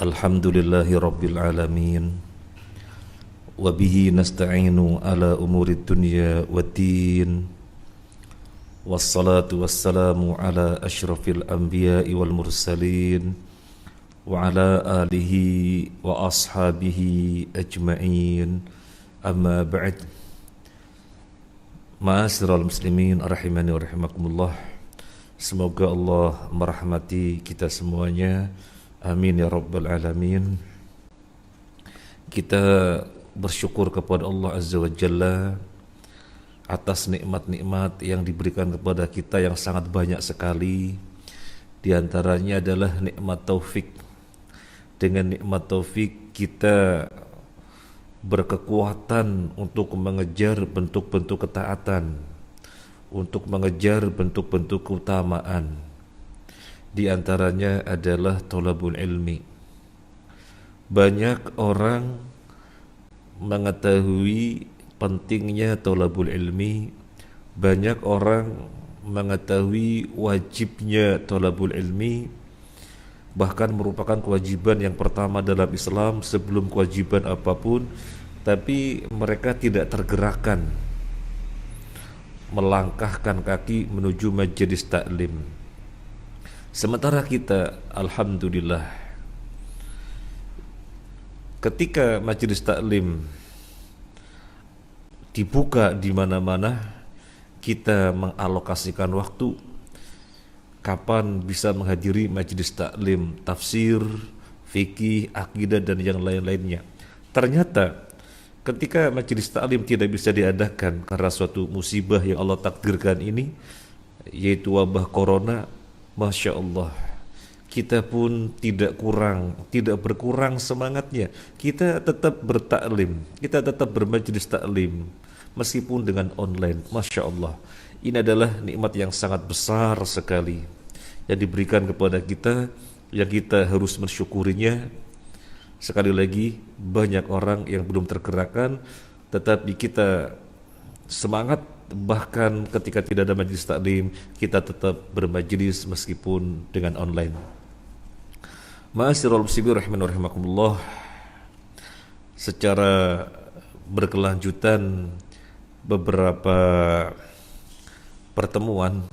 Alhamdulillahi Rabbil Alamin. Wabihi nasta'inu ala umurid dunya waddin. Wassalatu wassalamu ala ashrafil anbiya'i wal mursalin. Wa ala alihi wa ashabihi ajma'in. Amma ba'd. Ma'asyiral muslimin rahimani wa rahimakumullah. Semoga Allah merahmati kita semuanya. Amin ya Rabbal Alamin. Kita bersyukur kepada Allah Azza wa Jalla atas nikmat-nikmat yang diberikan kepada kita yang sangat banyak sekali. Di antaranya adalah nikmat taufik. Dengan nikmat taufik kita berkekuatan untuk mengejar bentuk-bentuk ketaatan, untuk mengejar bentuk-bentuk keutamaan. Di antaranya adalah thalabul ilmi. Banyak orang mengetahui pentingnya thalabul ilmi. Banyak orang mengetahui wajibnya thalabul ilmi. Bahkan merupakan kewajiban yang pertama dalam Islam sebelum kewajiban apapun. Tapi mereka tidak tergerakkan melangkahkan kaki menuju majelis taklim. Sementara kita, alhamdulillah, ketika majelis taklim dibuka di mana-mana, kita mengalokasikan waktu kapan bisa menghadiri majelis taklim, tafsir, fikih, akidah dan yang lain-lainnya. Ternyata ketika majelis taklim tidak bisa diadakan karena suatu musibah yang Allah takdirkan ini, yaitu wabah corona, Masya Allah, kita pun tidak berkurang semangatnya. Kita tetap bertaklim, kita tetap bermajelis taklim meskipun dengan online. Masya Allah, ini adalah nikmat yang sangat besar sekali yang diberikan kepada kita, yang kita harus mensyukurinya. Sekali lagi, banyak orang yang belum tergerakkan, tetapi kita semangat. Bahkan ketika tidak ada majelis taklim, kita tetap bermajelis meskipun dengan online. Ma'asyiral muslimin rahimani wa rahimakumullah. Secara berkelanjutan beberapa pertemuan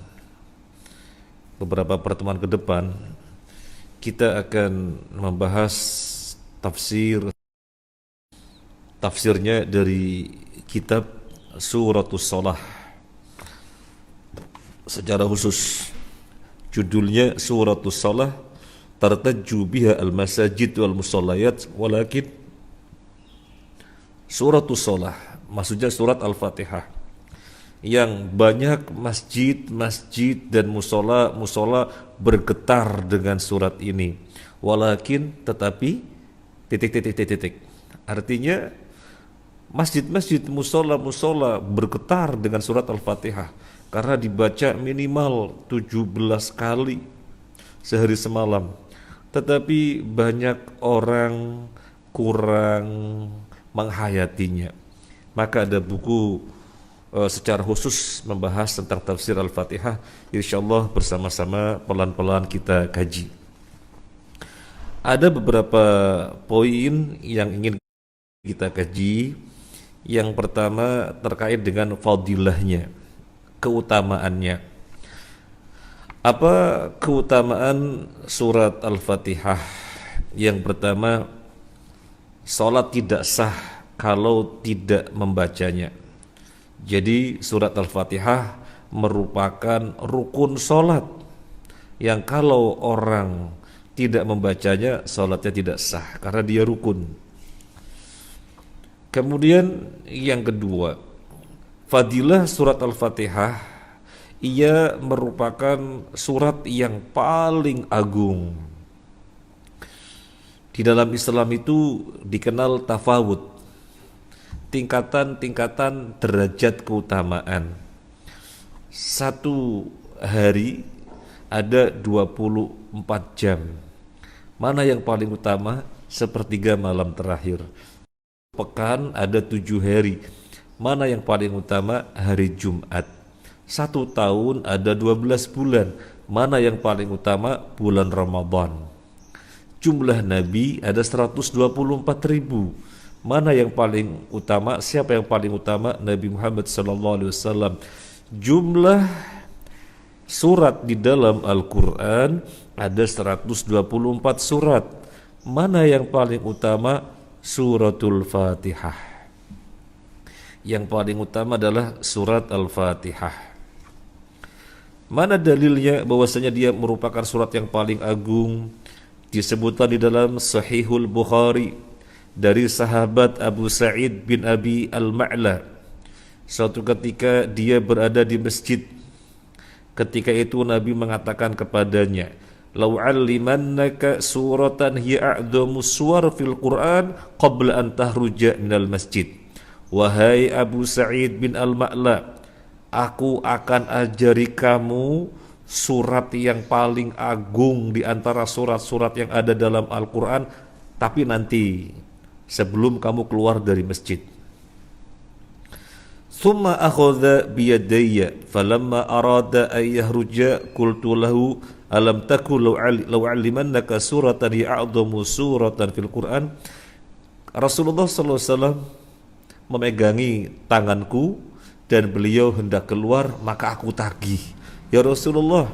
ke depan, kita akan membahas tafsirnya dari kitab Suratus Shalah. Secara khusus judulnya Suratus Shalah, tartajju biha al-masajid wal musallayat, walakin Suratus Shalah maksudnya surat Al-Fatihah, yang banyak masjid dan musola bergetar dengan surat ini. Walakin, tetapi titik. Artinya masjid-masjid, musola bergetar dengan surat Al-Fatihah karena dibaca minimal 17 kali sehari semalam. Tetapi banyak orang kurang menghayatinya. Maka ada buku secara khusus membahas tentang tafsir Al-Fatihah. Insyaallah bersama-sama pelan-pelan kita kaji. Ada beberapa poin yang ingin kita kaji. Yang pertama terkait dengan fadilahnya, keutamaannya. Apa keutamaan surat Al-Fatihah? Yang pertama, salat tidak sah kalau tidak membacanya. Jadi surat Al-Fatihah merupakan rukun salat yang kalau orang tidak membacanya, salatnya tidak sah karena dia rukun. Kemudian yang kedua, fadilah surat Al-Fatihah, ia merupakan surat yang paling agung. Di dalam Islam itu dikenal tafawud, tingkatan-tingkatan derajat keutamaan. Satu hari ada 24 jam. Mana yang paling utama? Sepertiga malam terakhir. Pekan ada 7 hari. Mana yang paling utama? Hari Jumat. 1 tahun ada 12 bulan. Mana yang paling utama? Bulan Ramadan. Jumlah nabi ada 124.000. Mana yang paling utama? Siapa yang paling utama? Nabi Muhammad SAW. Jumlah surat di dalam Al-Quran ada 124 surat. Mana yang paling utama? Suratul Fatihah. Yang paling utama adalah surat Al-Fatihah. Mana dalilnya bahwasanya dia merupakan surat yang paling agung? Disebutkan di dalam Sahihul Bukhari dari sahabat Abu Sa'id bin Abi Al-Ma'la. Suatu ketika dia berada di masjid. Ketika itu Nabi mengatakan kepadanya, "Lau 'allimannaka suratan hiya a'dhamu suwar fil Qur'an qabla an tahruja minal masjid." Wahai Abu Sa'id bin Al-Ma'la, aku akan ajari kamu surat yang paling agung di antara surat-surat yang ada dalam Al-Quran, tapi nanti sebelum kamu keluar dari masjid. Thumma akhadha biyadayya falamma arada an yahruja qultu lahu alam takun law 'allimannaka suratan ya'dhamu suratan fil Qur'an. Rasulullah sallallahu alaihi wasallam memegangi tanganku dan beliau hendak keluar, maka aku tagih, "Ya Rasulullah,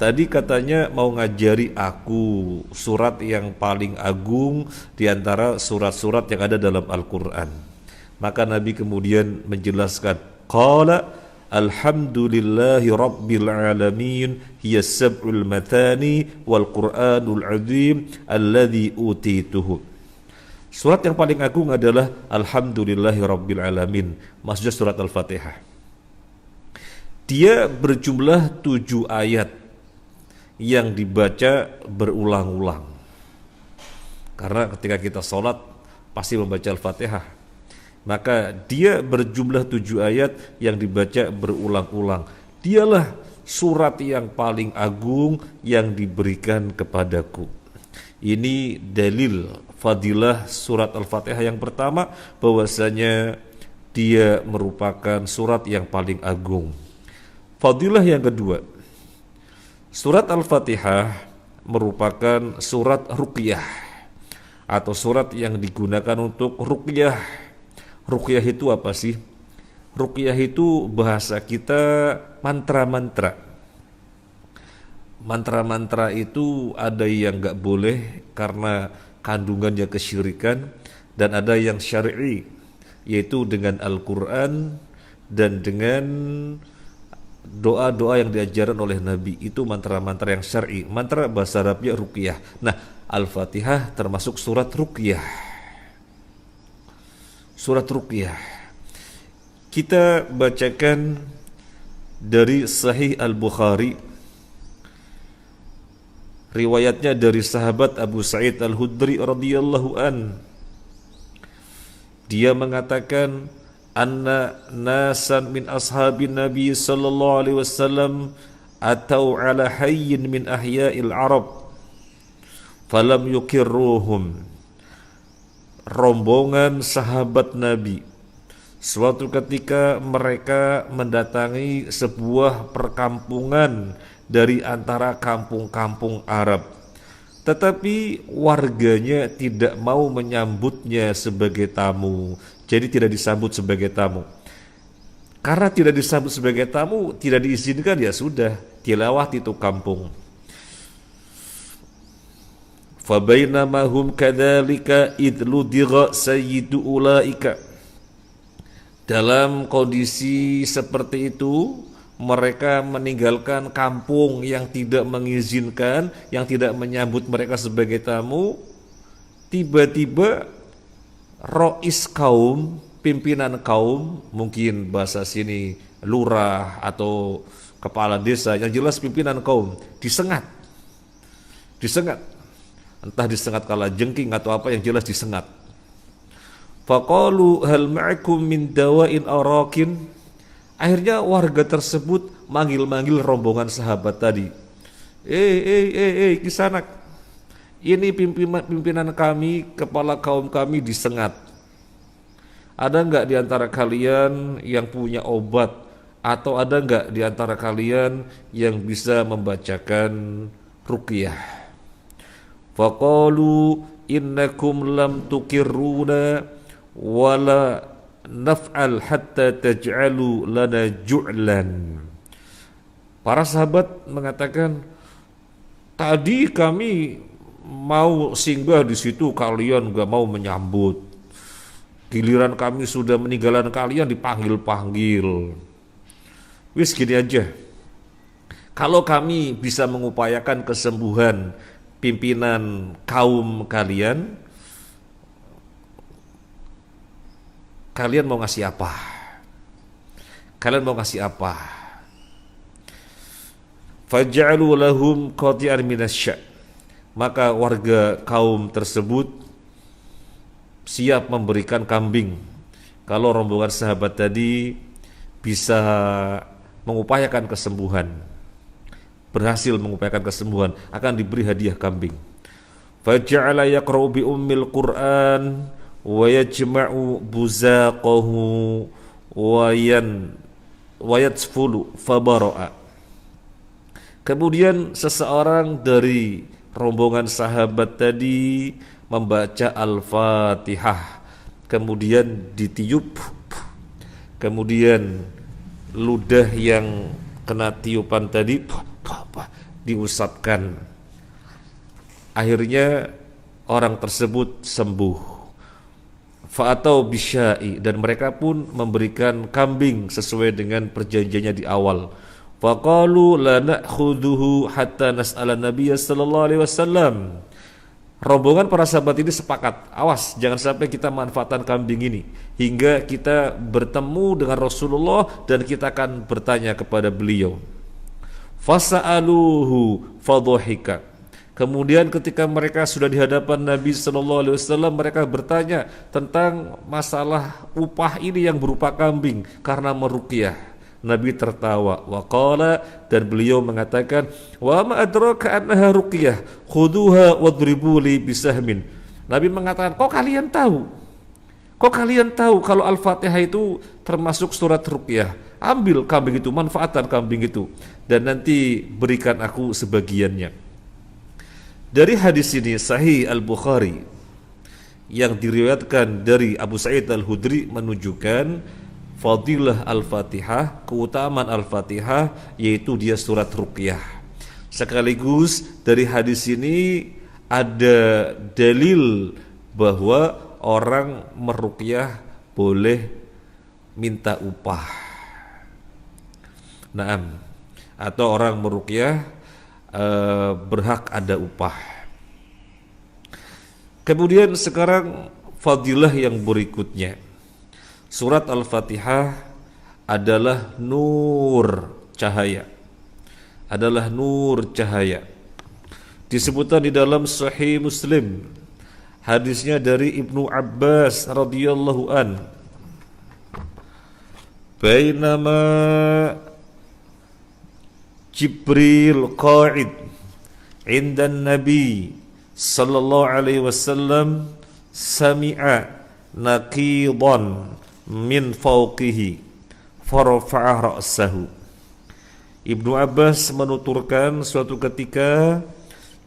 tadi katanya mau ngajari aku surat yang paling agung di antara surat-surat yang ada dalam Al-Quran." Maka Nabi kemudian menjelaskan, qala alhamdulillahi rabbil alamin hiya sab'ul matani wal Qur'anul azim alladhi utituhu. Surat yang paling agung adalah alhamdulillahi rabbil alamin, maksudnya surat Al-Fatihah. Dia berjumlah 7 ayat yang dibaca berulang-ulang. Karena ketika kita sholat pasti membaca Al-Fatihah, maka dia berjumlah 7 ayat yang dibaca berulang-ulang. Dialah surat yang paling agung yang diberikan kepadaku. Ini dalil fadilah surat Al-Fatihah yang pertama, bahwasanya dia merupakan surat yang paling agung. Fadilah yang kedua, surat Al-Fatihah merupakan surat ruqyah atau surat yang digunakan untuk ruqyah. Ruqyah itu apa sih? Ruqyah itu bahasa kita mantra-mantra. Mantra-mantra itu ada yang gak boleh karena kandungannya kesyirikan, dan ada yang syar'i, yaitu dengan Al-Quran dan dengan doa-doa yang diajarkan oleh Nabi. Itu mantra-mantra yang syar'i. Mantra bahasa Arabnya ruqyah. Nah, Al-Fatihah termasuk surat ruqyah. Surat ruqyah. Kita bacakan dari Sahih Al-Bukhari, riwayatnya dari sahabat Abu Sa'id Al-Hudri radhiyallahu an. Dia mengatakan, anna nasan min ashabin Nabi sallallahu alaihi wasallam atau ala hayyin min ahya'il Arab falam yukirruhum. Rombongan sahabat Nabi suatu ketika mereka mendatangi sebuah perkampungan dari antara kampung-kampung Arab, tetapi warganya tidak mau menyambutnya sebagai tamu. Jadi tidak disambut sebagai tamu. Karena tidak disambut sebagai tamu, tidak diizinkan, ya sudah, dilewati itu kampung. Fabainama hum kadzalika id ludigha sayyidu ulaika. Dalam kondisi seperti itu, mereka meninggalkan kampung yang tidak mengizinkan, yang tidak menyambut mereka sebagai tamu. Tiba-tiba rois kaum, pimpinan kaum, mungkin bahasa sini lurah atau kepala desa, yang jelas pimpinan kaum, disengat. Entah disengat kala jengking atau apa, yang jelas disengat. Faqalu hal ma'akum min dawa'in arakin. Akhirnya warga tersebut manggil-manggil rombongan sahabat tadi. Kisanak, ini pimpinan kami, kepala kaum kami disengat. Ada enggak di antara kalian yang punya obat, atau ada enggak di antara kalian yang bisa membacakan ruqyah? faqalu innakum lam tukirruna wala naf'al hatta taj'alu lana ju'lan. Para sahabat mengatakan, tadi kami mau singgah di situ, kalian gak mau menyambut. Giliran kami sudah meninggalan kalian dipanggil-panggil. Wis gini aja, kalau kami bisa mengupayakan kesembuhan pimpinan kaum kalian, kalian mau ngasih apa? Kalian mau ngasih apa? Faj'alu lahum qati'an minasya'. Maka warga kaum tersebut siap memberikan kambing kalau rombongan sahabat tadi bisa mengupayakan kesembuhan, berhasil mengupayakan kesembuhan, akan diberi hadiah kambing. Faja'ala yaqra'u bi ummil Qur'an wa yajma'u buzaqahu wa yatsfulu fabara'a. Kemudian seseorang dari rombongan sahabat tadi membaca Al-Fatihah, kemudian ditiup, kemudian ludah yang kena tiupan tadi diusapkan. Akhirnya orang tersebut sembuh. Fa'atau bisyai, dan mereka pun memberikan kambing sesuai dengan perjanjiannya di awal. Faqalu la na'khudhuhu hatta nas'ala Nabiya sallallahu alaihi wasallam. Rombongan para sahabat ini sepakat, awas jangan sampai kita manfaatkan kambing ini hingga kita bertemu dengan Rasulullah dan kita akan bertanya kepada beliau. Fasa'aluhu fadhahika. Kemudian ketika mereka sudah di hadapan Nabi sallallahu alaihi wasallam, mereka bertanya tentang masalah upah ini yang berupa kambing karena meruqyah. Nabi tertawa, waqala, dan beliau mengatakan, wa ma adraka annaha ruqyah khuduha wadribu li bisahmin. Nabi mengatakan, kok kalian tahu kalau Al-Fatihah itu termasuk surat ruqyah? Ambil kambing itu, manfaatkan kambing itu, dan nanti berikan aku sebagiannya. Dari hadis ini Sahih Al-Bukhari yang diriwayatkan dari Abu Sa'id Al-Hudri menunjukkan fadilah Al-Fatihah, keutamaan Al-Fatihah, yaitu dia surat ruqyah. Sekaligus dari hadis ini ada dalil bahwa orang meruqyah boleh minta upah. Naam, atau orang meruqyah berhak ada upah. Kemudian sekarang fadilah yang berikutnya. Surat Al-Fatihah adalah nur cahaya. Adalah nur cahaya. Disebutkan di dalam Sahih Muslim. Hadisnya dari Ibnu Abbas radhiyallahu an. Bainama Jibril qa'id 'inda an-nabi sallallahu alaihi wasallam sami'a naqidan min fawqihi farafa'ah ra'sahu. Ibnu Abbas menuturkan suatu ketika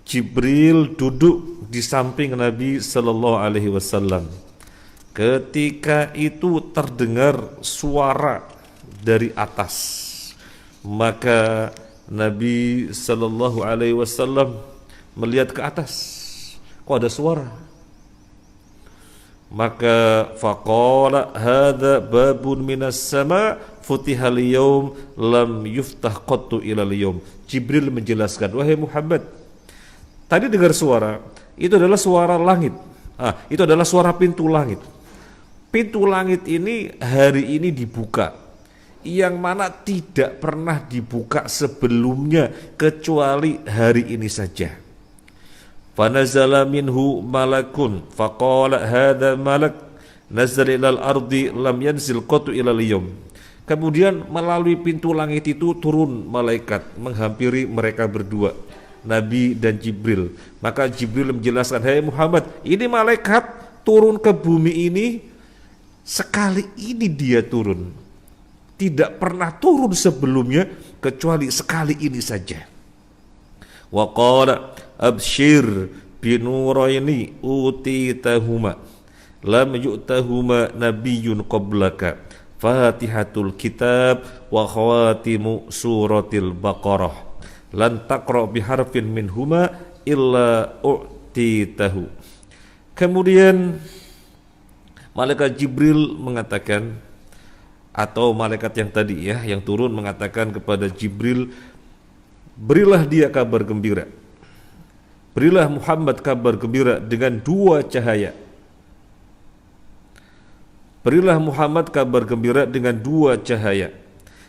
Jibril duduk di samping Nabi sallallahu alaihi wasallam. Ketika itu terdengar suara dari atas, maka Nabi sallallahu alaihi wasallam melihat ke atas, kok ada suara? Maka faqala hadza babun minas sama futihal yaum lam yuftah qattu ilal yaum. Jibril menjelaskan, wahai Muhammad, tadi dengar suara, itu adalah suara langit. Itu adalah suara pintu langit. Pintu langit ini hari ini dibuka, yang mana tidak pernah dibuka sebelumnya kecuali hari ini saja. Fanazala minhu malakun faqala hadza malak nazal ilal ardi lam yanzil qatu ilal yawm. Kemudian melalui pintu langit itu turun malaikat menghampiri mereka berdua, Nabi dan Jibril. Maka Jibril menjelaskan, hai Muhammad, ini malaikat turun ke bumi ini, sekali ini dia turun, tidak pernah turun sebelumnya kecuali sekali ini saja. Wa qala abshir binuraini utitahuma lam yu'tahuma nabiyyun qablaka Fatihatul kitab wa khawatimu suratil Baqarah lan taqra biharfin minhuma illa u'titahu. Kemudian malaikat Jibril mengatakan, atau malaikat yang tadi ya yang turun mengatakan kepada Jibril, berilah dia kabar gembira, berilah Muhammad kabar gembira dengan dua cahaya. Berilah Muhammad kabar gembira dengan dua cahaya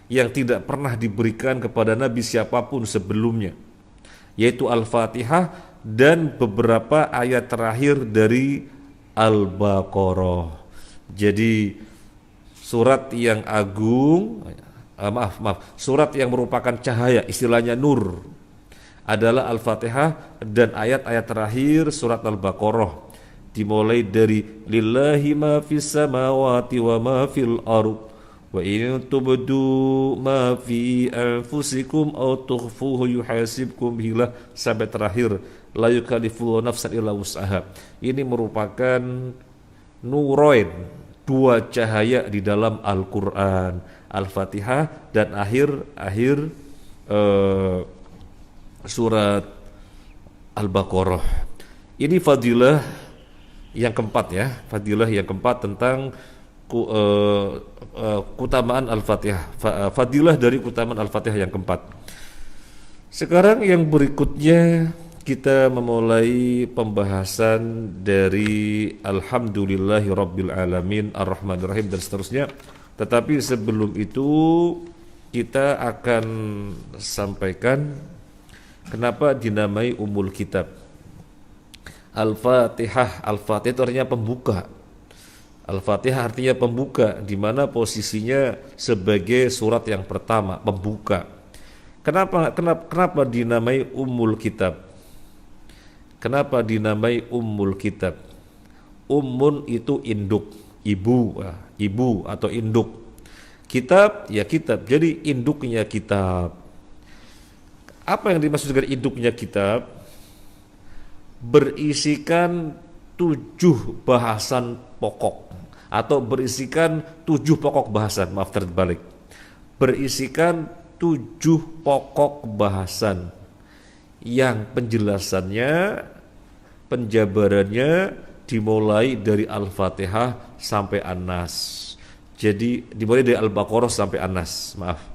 yang tidak pernah diberikan kepada Nabi siapapun sebelumnya, yaitu Al-Fatihah dan beberapa ayat terakhir dari Al-Baqarah. Jadi surat yang agung, surat yang merupakan cahaya, istilahnya nur, adalah Al-Fatihah dan ayat-ayat terakhir surat Al-Baqarah. Dimulai dari lillahi ma fis samawati wa ma fil ardh wa in tubdu ma fi anfusikum aw tukhfuhu yuhasibkum bihi sampai terakhir la yukallifu nafsan illa wus'aha. Ini merupakan nurain, dua cahaya di dalam Al-Qur'an, Al-Fatihah dan akhir surat Al-Baqarah. Ini fadilah yang keempat ya, fadilah yang keempat tentang keutamaan Al-Fatihah, fadilah dari keutamaan Al-Fatihah yang keempat. Sekarang yang berikutnya kita memulai pembahasan dari Alhamdulillahi Rabbil Alamin Ar-Rahmanir Rahim dan seterusnya. Tetapi sebelum itu kita akan sampaikan kenapa dinamai Ummul Kitab. Al-Fatihah, Al-Fatihah itu artinya pembuka. Al-Fatihah artinya pembuka, di mana posisinya sebagai surat yang pertama, pembuka. Kenapa dinamai Ummul Kitab? Kenapa dinamai Ummul Kitab? Ummun itu induk, ibu atau induk. Kitab ya kitab, jadi induknya kitab. Apa yang dimaksud dengan induknya kitab? Berisikan 7 bahasan pokok atau berisikan 7 pokok bahasan, maaf terbalik, berisikan 7 pokok bahasan yang penjelasannya, penjabarannya dimulai dari Al-Fatihah sampai An-Nas. Jadi dimulai dari Al-Baqarah sampai An-Nas, maaf.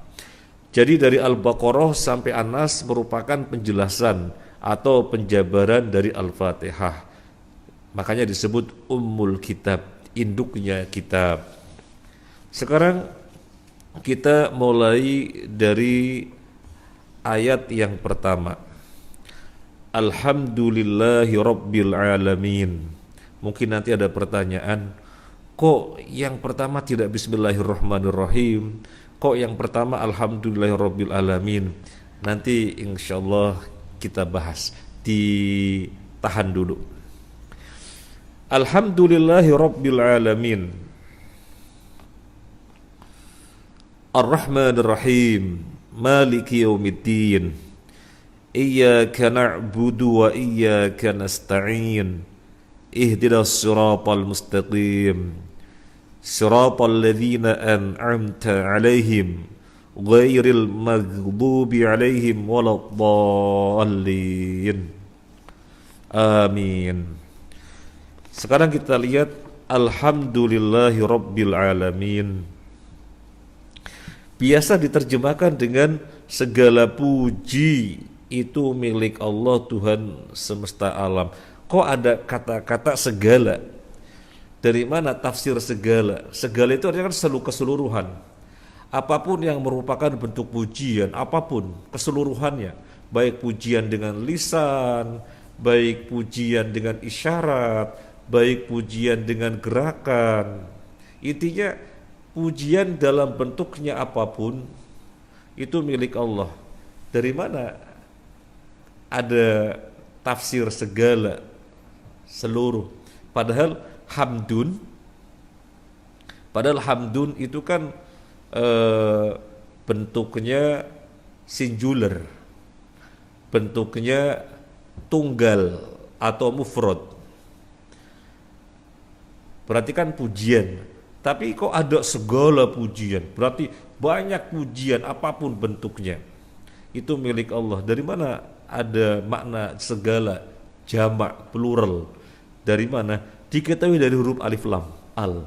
Jadi dari Al-Baqarah sampai An-Nas merupakan penjelasan atau penjabaran dari Al-Fatihah. Makanya disebut Ummul Kitab, induknya kitab. Sekarang kita mulai dari ayat yang pertama. Alhamdulillahi Rabbil Alamin. Mungkin nanti ada pertanyaan, kok yang pertama tidak Bismillahirrahmanirrahim? Kok yang pertama Alhamdulillahi Rabbil Alamin? Nanti insyaallah kita bahas, ditahan dulu. Alhamdulillahi Rabbil Alamin Ar-Rahmanir Rahim Maliki Yaumiddin Iyyaka na'budu wa iyyaka nasta'in Ihdinas siratal mustaqim Siratal ladzina an'amta 'alaihim ghairil maghdubi 'alaihim waladdallin. Amin. Sekarang kita lihat Alhamdulillahi Rabbil Alamin. Biasa diterjemahkan dengan segala puji itu milik Allah Tuhan semesta alam. Kok ada kata-kata segala? Dari mana tafsir segala? Segala itu artinya kan keseluruhan. Apapun yang merupakan bentuk pujian, apapun keseluruhannya, baik pujian dengan lisan, baik pujian dengan isyarat, baik pujian dengan gerakan. Intinya pujian dalam bentuknya apapun itu milik Allah. Dari mana ada tafsir segala, seluruh? Padahal hamdun itu kan bentuknya singular, bentuknya tunggal, atau mufrad. Berarti kan pujian. Tapi kok ada segala pujian? Berarti banyak pujian apapun bentuknya. Itu milik Allah. Dari mana ada makna segala, jamak, plural? Dari mana? Diketahui dari huruf alif lam, al.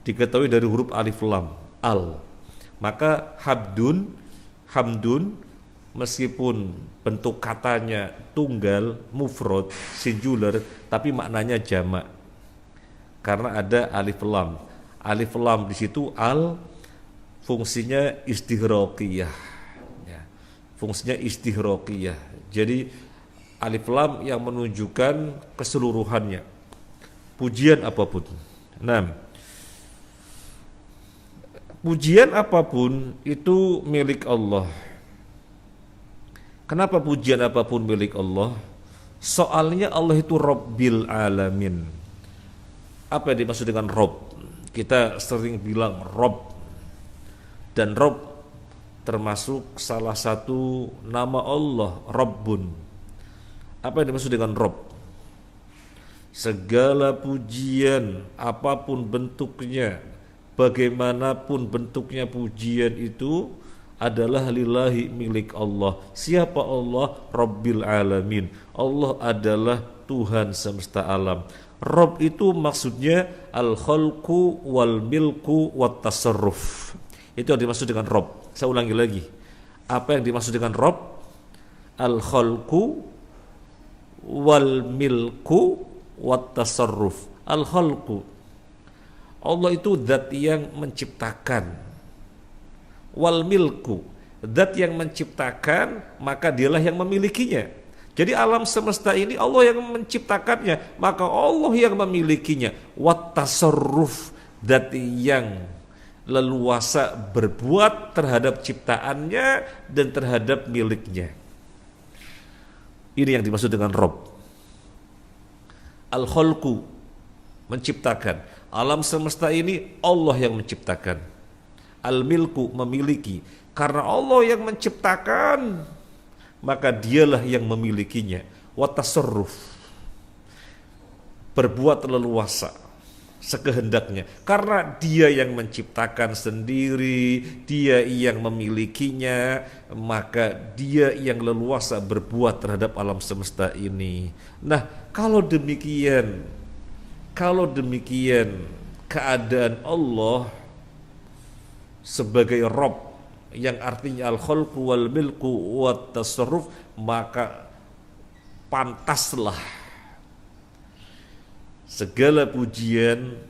Diketahui dari huruf alif lam, al. Maka hamdun meskipun bentuk katanya tunggal, mufrad, singular, tapi maknanya jamak. Karena ada alif lam. Alif lam di situ al fungsinya istighraqiyah. Ya, fungsinya istighraqiyah. Jadi alif lam yang menunjukkan keseluruhannya. Pujian apapun. Nah, pujian apapun itu milik Allah. Kenapa pujian apapun milik Allah? Soalnya Allah itu Rabbil Alamin. Apa yang dimaksud dengan Rob? Kita sering bilang Rob. Dan Rob termasuk salah satu nama Allah, Rabbun. Apa yang dimaksud dengan Rob? Segala pujian, apapun bentuknya, bagaimanapun bentuknya pujian itu adalah lillahi, milik Allah. Siapa Allah? Rabbil Alamin. Allah adalah Tuhan semesta alam. Rob itu maksudnya al-khalqu wal milku wat tasarruf. Itu yang dimaksud dengan Rob. Saya ulangi lagi. Apa yang dimaksud dengan Rob? Al-khalqu wal milku wat tasarruf. Al-khalqu, Allah itu zat yang menciptakan. Wal milku, zat yang menciptakan, maka dialah yang memilikinya. Jadi alam semesta ini Allah yang menciptakannya, maka Allah yang memilikinya. Wat tasarruf, zat yang leluasa berbuat terhadap ciptaannya dan terhadap miliknya. Ini yang dimaksud dengan Rob. Al-khalqu, menciptakan. Alam semesta ini Allah yang menciptakan. Al-milku, memiliki. Karena Allah yang menciptakan, maka dialah yang memilikinya. Wa tasarruf, berbuat leluasa sekehendaknya. Karena dia yang menciptakan sendiri, dia yang memilikinya, maka dia yang leluasa berbuat terhadap alam semesta ini. Nah, kalau demikian keadaan Allah sebagai Rabb, yang artinya al-khalqu wal milku wat tasarruf, maka pantaslah segala pujian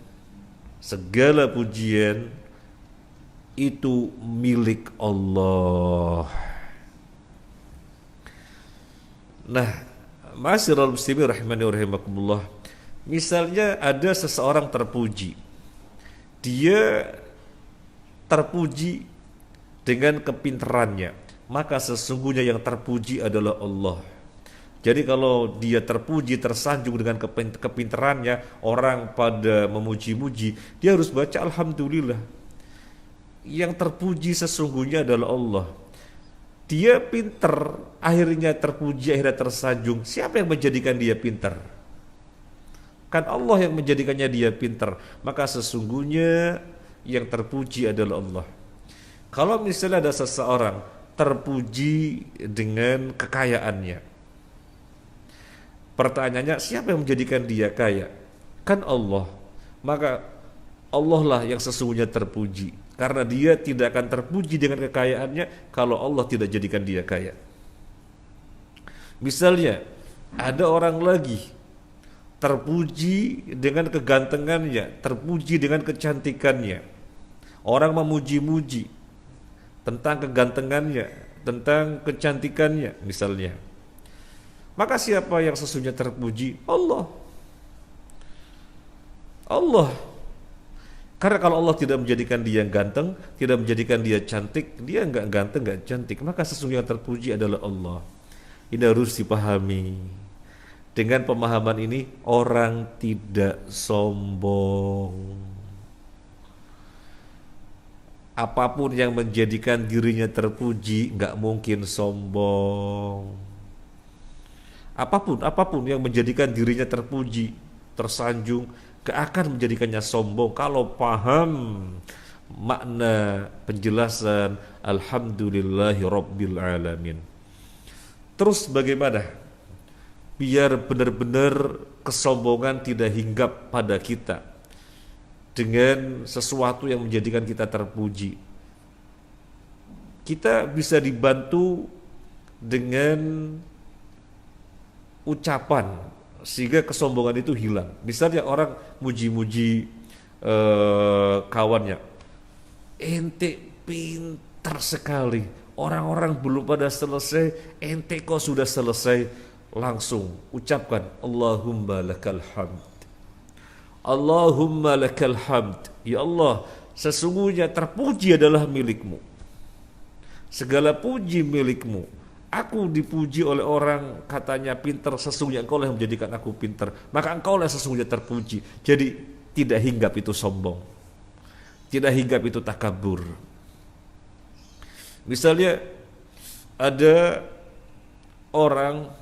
itu milik Allah. Nah, ma'asyiral muslimin rahimani wa rahimakumullah, misalnya ada seseorang terpuji, dia terpuji dengan kepintarannya, maka sesungguhnya yang terpuji adalah Allah. Jadi kalau dia terpuji, tersanjung dengan kepintarannya, orang pada memuji-muji, dia harus baca alhamdulillah. Yang terpuji sesungguhnya adalah Allah. Dia pintar, akhirnya terpuji, akhirnya tersanjung. Siapa yang menjadikan dia pintar? Kan Allah yang menjadikannya dia pintar. Maka sesungguhnya yang terpuji adalah Allah. Kalau misalnya ada seseorang terpuji dengan kekayaannya, pertanyaannya, siapa yang menjadikan dia kaya? Kan Allah. Maka Allah lah yang sesungguhnya terpuji, karena dia tidak akan terpuji dengan kekayaannya kalau Allah tidak jadikan dia kaya. Misalnya ada orang lagi terpuji dengan kegantengannya, terpuji dengan kecantikannya. Orang memuji-muji tentang kegantengannya, tentang kecantikannya misalnya. Maka siapa yang sesungguhnya terpuji? Allah. Allah. Karena kalau Allah tidak menjadikan dia ganteng, tidak menjadikan dia cantik, dia enggak ganteng, enggak cantik, maka sesungguhnya terpuji adalah Allah. Ini harus dipahami. Dengan pemahaman ini orang tidak sombong. Apapun yang menjadikan dirinya terpuji, enggak mungkin sombong. Apapun yang menjadikan dirinya terpuji, tersanjung, gak akan menjadikannya sombong kalau paham makna penjelasan alhamdulillahi rabbil alamin. Terus bagaimana biar benar-benar kesombongan tidak hinggap pada kita dengan sesuatu yang menjadikan kita terpuji? Kita bisa dibantu dengan ucapan sehingga kesombongan itu hilang. Misalnya orang muji-muji kawannya, ente pintar sekali, orang-orang belum pada selesai, ente kok sudah selesai. Langsung ucapkan Allahumma lakal hamd, Allahumma lakal hamd. Ya Allah, sesungguhnya terpuji adalah milikmu, segala puji milikmu. Aku dipuji oleh orang katanya pintar, sesungguhnya engkau lah yang menjadikan aku pintar, maka engkau lah sesungguhnya terpuji. Jadi tidak hinggap itu sombong, tidak hinggap itu takabur. Misalnya ada orang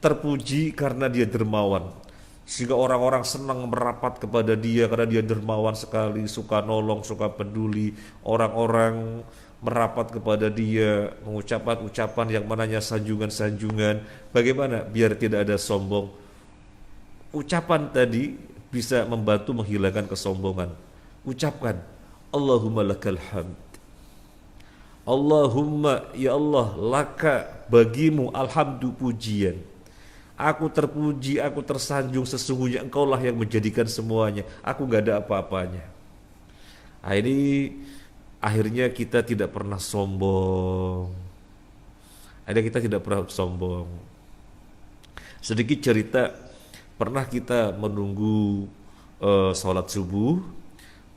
terpuji karena dia dermawan, sehingga orang-orang senang merapat kepada dia karena dia dermawan sekali, suka nolong, suka peduli. Orang-orang merapat kepada dia, mengucapkan ucapan yang mananya sanjungan-sanjungan. Bagaimana biar tidak ada sombong? Ucapan tadi bisa membantu menghilangkan kesombongan. Ucapkan Allahumma lakal hamd, Allahumma, ya Allah, laka, bagimu alhamdu, pujian. Aku terpuji, aku tersanjung, sesungguhnya engkau lah yang menjadikan semuanya, aku gak ada apa-apanya. Nah, ini akhirnya kita tidak pernah sombong. Sedikit cerita, pernah kita menunggu sholat subuh.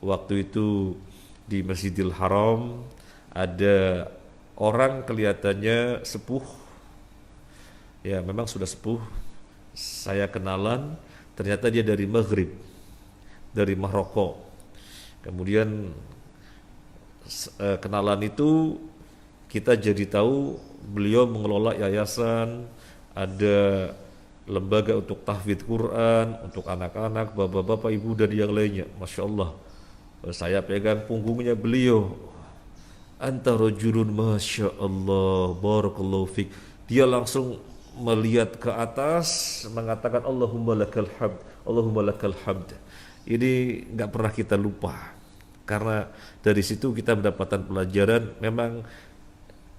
Waktu itu di Masjidil Haram ada orang kelihatannya sepuh, ya memang sudah sepuh. Saya kenalan, ternyata dia dari Maghrib, dari Maroko. Kemudian kenalan itu kita jadi tahu beliau mengelola yayasan, ada lembaga untuk tahfidz Quran untuk anak-anak, bapak-bapak, ibu dan yang lainnya. Masya Allah, saya pegang punggungnya beliau. Anta rajulun masya Allah, barakallahu fik. Dia langsung melihat ke atas, mengatakan Allahumma lakal hamd, Allahumma lakal hamd. Ini nggak pernah kita lupa, karena dari situ kita mendapatkan pelajaran. Memang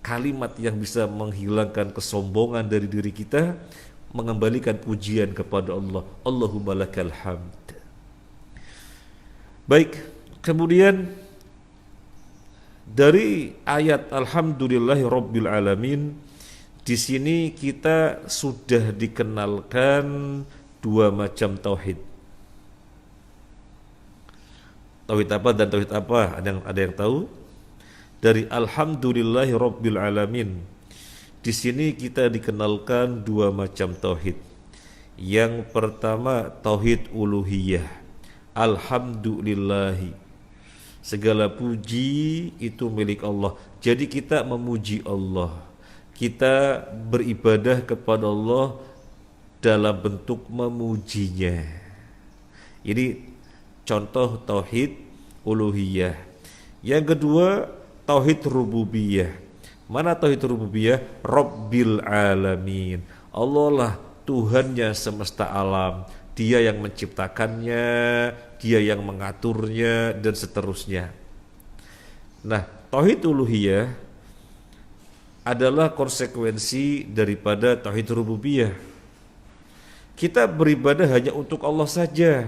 kalimat yang bisa menghilangkan kesombongan dari diri kita, mengembalikan pujian kepada Allah. Allahumma lakal hamd. Baik, kemudian dari ayat alhamdulillahi rabbil alamin, di sini kita sudah dikenalkan dua macam tauhid. Tauhid apa dan tauhid apa? Ada yang tahu? Dari alhamdulillahi rabbil alamin, di sini kita dikenalkan dua macam tauhid. Yang pertama tauhid uluhiyah. Alhamdulillahi, segala puji itu milik Allah. Jadi kita memuji Allah, kita beribadah kepada Allah dalam bentuk memujinya. Ini contoh tauhid uluhiyah. Yang kedua tauhid rububiyah. Mana tauhid rububiyah? Rabbil alamin. Allah lah Tuhannya semesta alam, Dia yang menciptakannya, Dia yang mengaturnya, dan seterusnya. Nah, tauhid uluhiyah adalah konsekuensi daripada tauhid rububiyah. Kita beribadah hanya untuk Allah saja.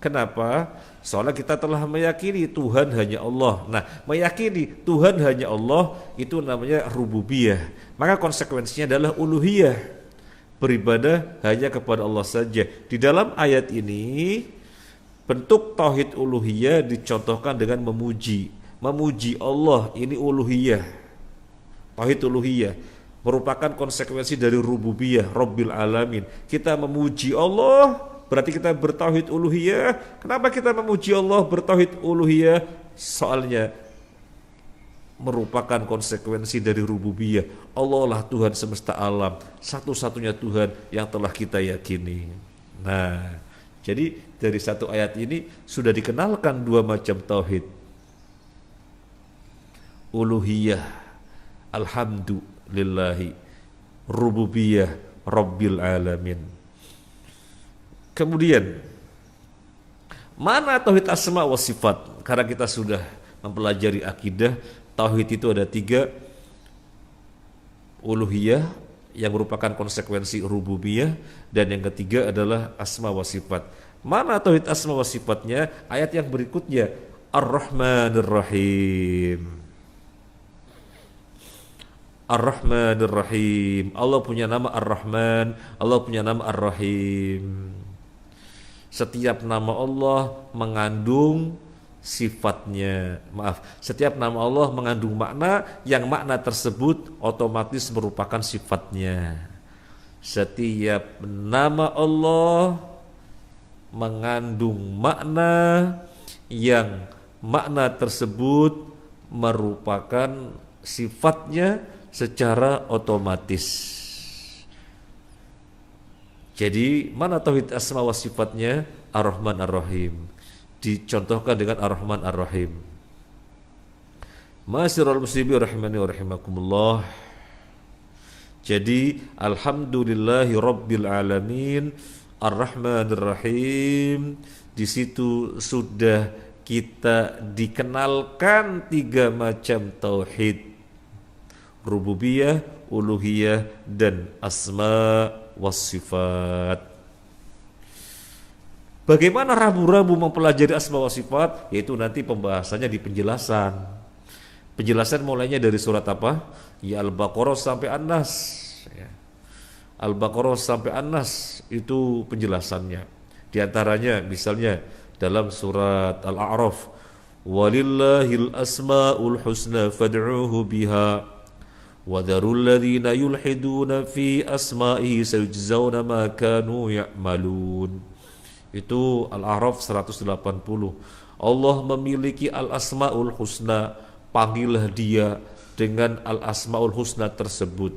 Kenapa? Soalnya kita telah meyakini Tuhan hanya Allah. Nah, meyakini Tuhan hanya Allah itu namanya rububiyah. Maka konsekuensinya adalah uluhiyah. Beribadah hanya kepada Allah saja. Di dalam ayat ini bentuk tauhid uluhiyah dicontohkan dengan memuji. Memuji Allah, ini uluhiyah. Tauhid uluhiyah merupakan konsekuensi dari rububiyah, Rabbil alamin. Kita memuji Allah, berarti kita bertauhid uluhiyah. Kenapa kita memuji Allah, bertauhid uluhiyah? Soalnya merupakan konsekuensi dari rububiyah. Allah lah Tuhan semesta alam, satu-satunya Tuhan yang telah kita yakini. Nah, jadi dari satu ayat ini sudah dikenalkan dua macam tauhid. Uluhiyah, alhamdulillahi, rububiyah, rabbil alamin. Kemudian, mana tauhid asma wa sifat? Karena kita sudah mempelajari akidah, tauhid itu ada tiga. Uluhiyah yang merupakan konsekuensi rububiyah, dan yang ketiga adalah asma wa sifat. Mana tauhid asma wa sifatnya? Ayat yang berikutnya, Ar-Rahmanir Rahim. Ar-Rahmanir Rahim. Allah punya nama Ar-Rahman, Allah punya nama Ar-Rahim. Setiap nama Allah mengandung sifatnya. Setiap nama Allah mengandung makna, yang makna tersebut otomatis merupakan sifatnya. Setiap nama Allah mengandung makna, yang makna tersebut merupakan sifatnya secara otomatis. Jadi mana tauhid asma wa sifatnya? Ar-Rahman Ar-Rahim. Dicontohkan dengan Ar-Rahman Ar-Rahim. Ma'asyiral muslimin rahimani wa rahimakumullah. Jadi alhamdulillahi rabbil alamin, Ar-Rahman Ar-Rahim. Di situ sudah kita dikenalkan tiga macam tauhid: rububiyah, uluhiyah, dan asma wasifat. Bagaimana rambu-rambu mempelajari asma wasifat? Yaitu nanti pembahasannya di penjelasan. Penjelasan mulainya dari surat apa? Ya Al-Baqarah sampai An-Nas. Ya. Al-Baqarah sampai An-Nas itu penjelasannya. Di antaranya misalnya dalam surat Al-A'raf, walillahil asmaul husna fad'uhu biha وَذَرُوا الَّذِينَ يُلْحِدُونَ فِي أَسْمَائِهِ سَيُجْزَوْنَ مَا كَانُوا يَعْمَلُونَ. Itu Al-A'raf 180. Allah memiliki Al-Asma'ul Husna, panggillah dia dengan Al-Asma'ul Husna tersebut,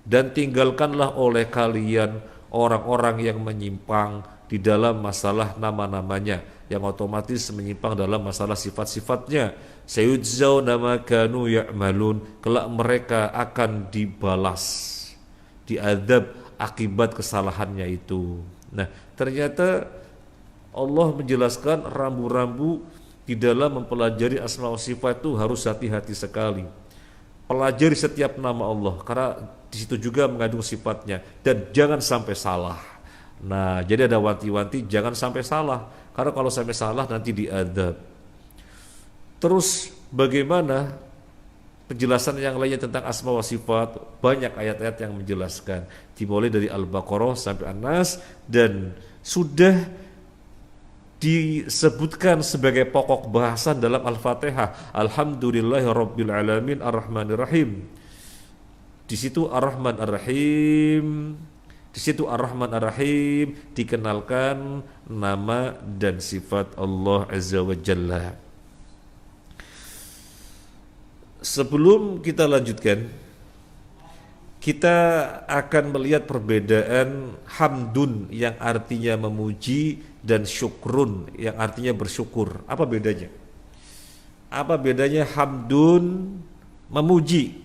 dan tinggalkanlah oleh kalian orang-orang yang menyimpang di dalam masalah nama-namanya, yang otomatis menyimpang dalam masalah sifat-sifatnya. Sayudzawna ma kanu ya'malun, kelak mereka akan dibalas, diadab akibat kesalahannya itu. Nah, ternyata Allah menjelaskan rambu-rambu di dalam mempelajari asma wa sifat itu harus hati-hati sekali. Pelajari setiap nama Allah, karena di situ juga mengandung sifatnya, dan jangan sampai salah. Nah, jadi ada wanti-wanti jangan sampai salah, karena kalau sampai salah nanti diadab. Terus bagaimana penjelasan yang lainnya tentang asma wa sifat? Banyak ayat-ayat yang menjelaskan, dimulai dari Al-Baqarah sampai An-Nas, dan sudah disebutkan sebagai pokok bahasan dalam Al-Fatihah. Alhamdulillahi rabbil alamin ar-Rahmanir Rahim. Di situ Ar-Rahman Ar-Rahim, di situ Ar-Rahman Ar-Rahim dikenalkan nama dan sifat Allah Azza wa Jalla. Sebelum kita lanjutkan, kita akan melihat perbedaan hamdun yang artinya memuji dan syukrun yang artinya bersyukur. Apa bedanya? Apa bedanya hamdun memuji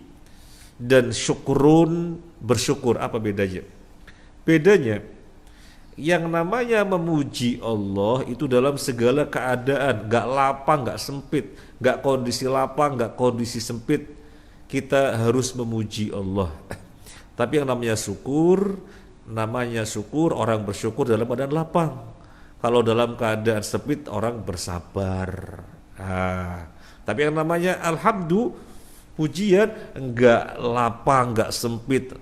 dan syukrun bersyukur? Apa bedanya? Bedanya, yang namanya memuji Allah itu dalam segala keadaan, gak lapang, gak sempit, gak kondisi lapang, gak kondisi sempit, kita harus memuji Allah. Tapi yang namanya syukur orang bersyukur dalam keadaan lapang. Kalau dalam keadaan sempit orang bersabar. Tapi yang namanya alhamdulillah, pujian enggak lapang, enggak sempit,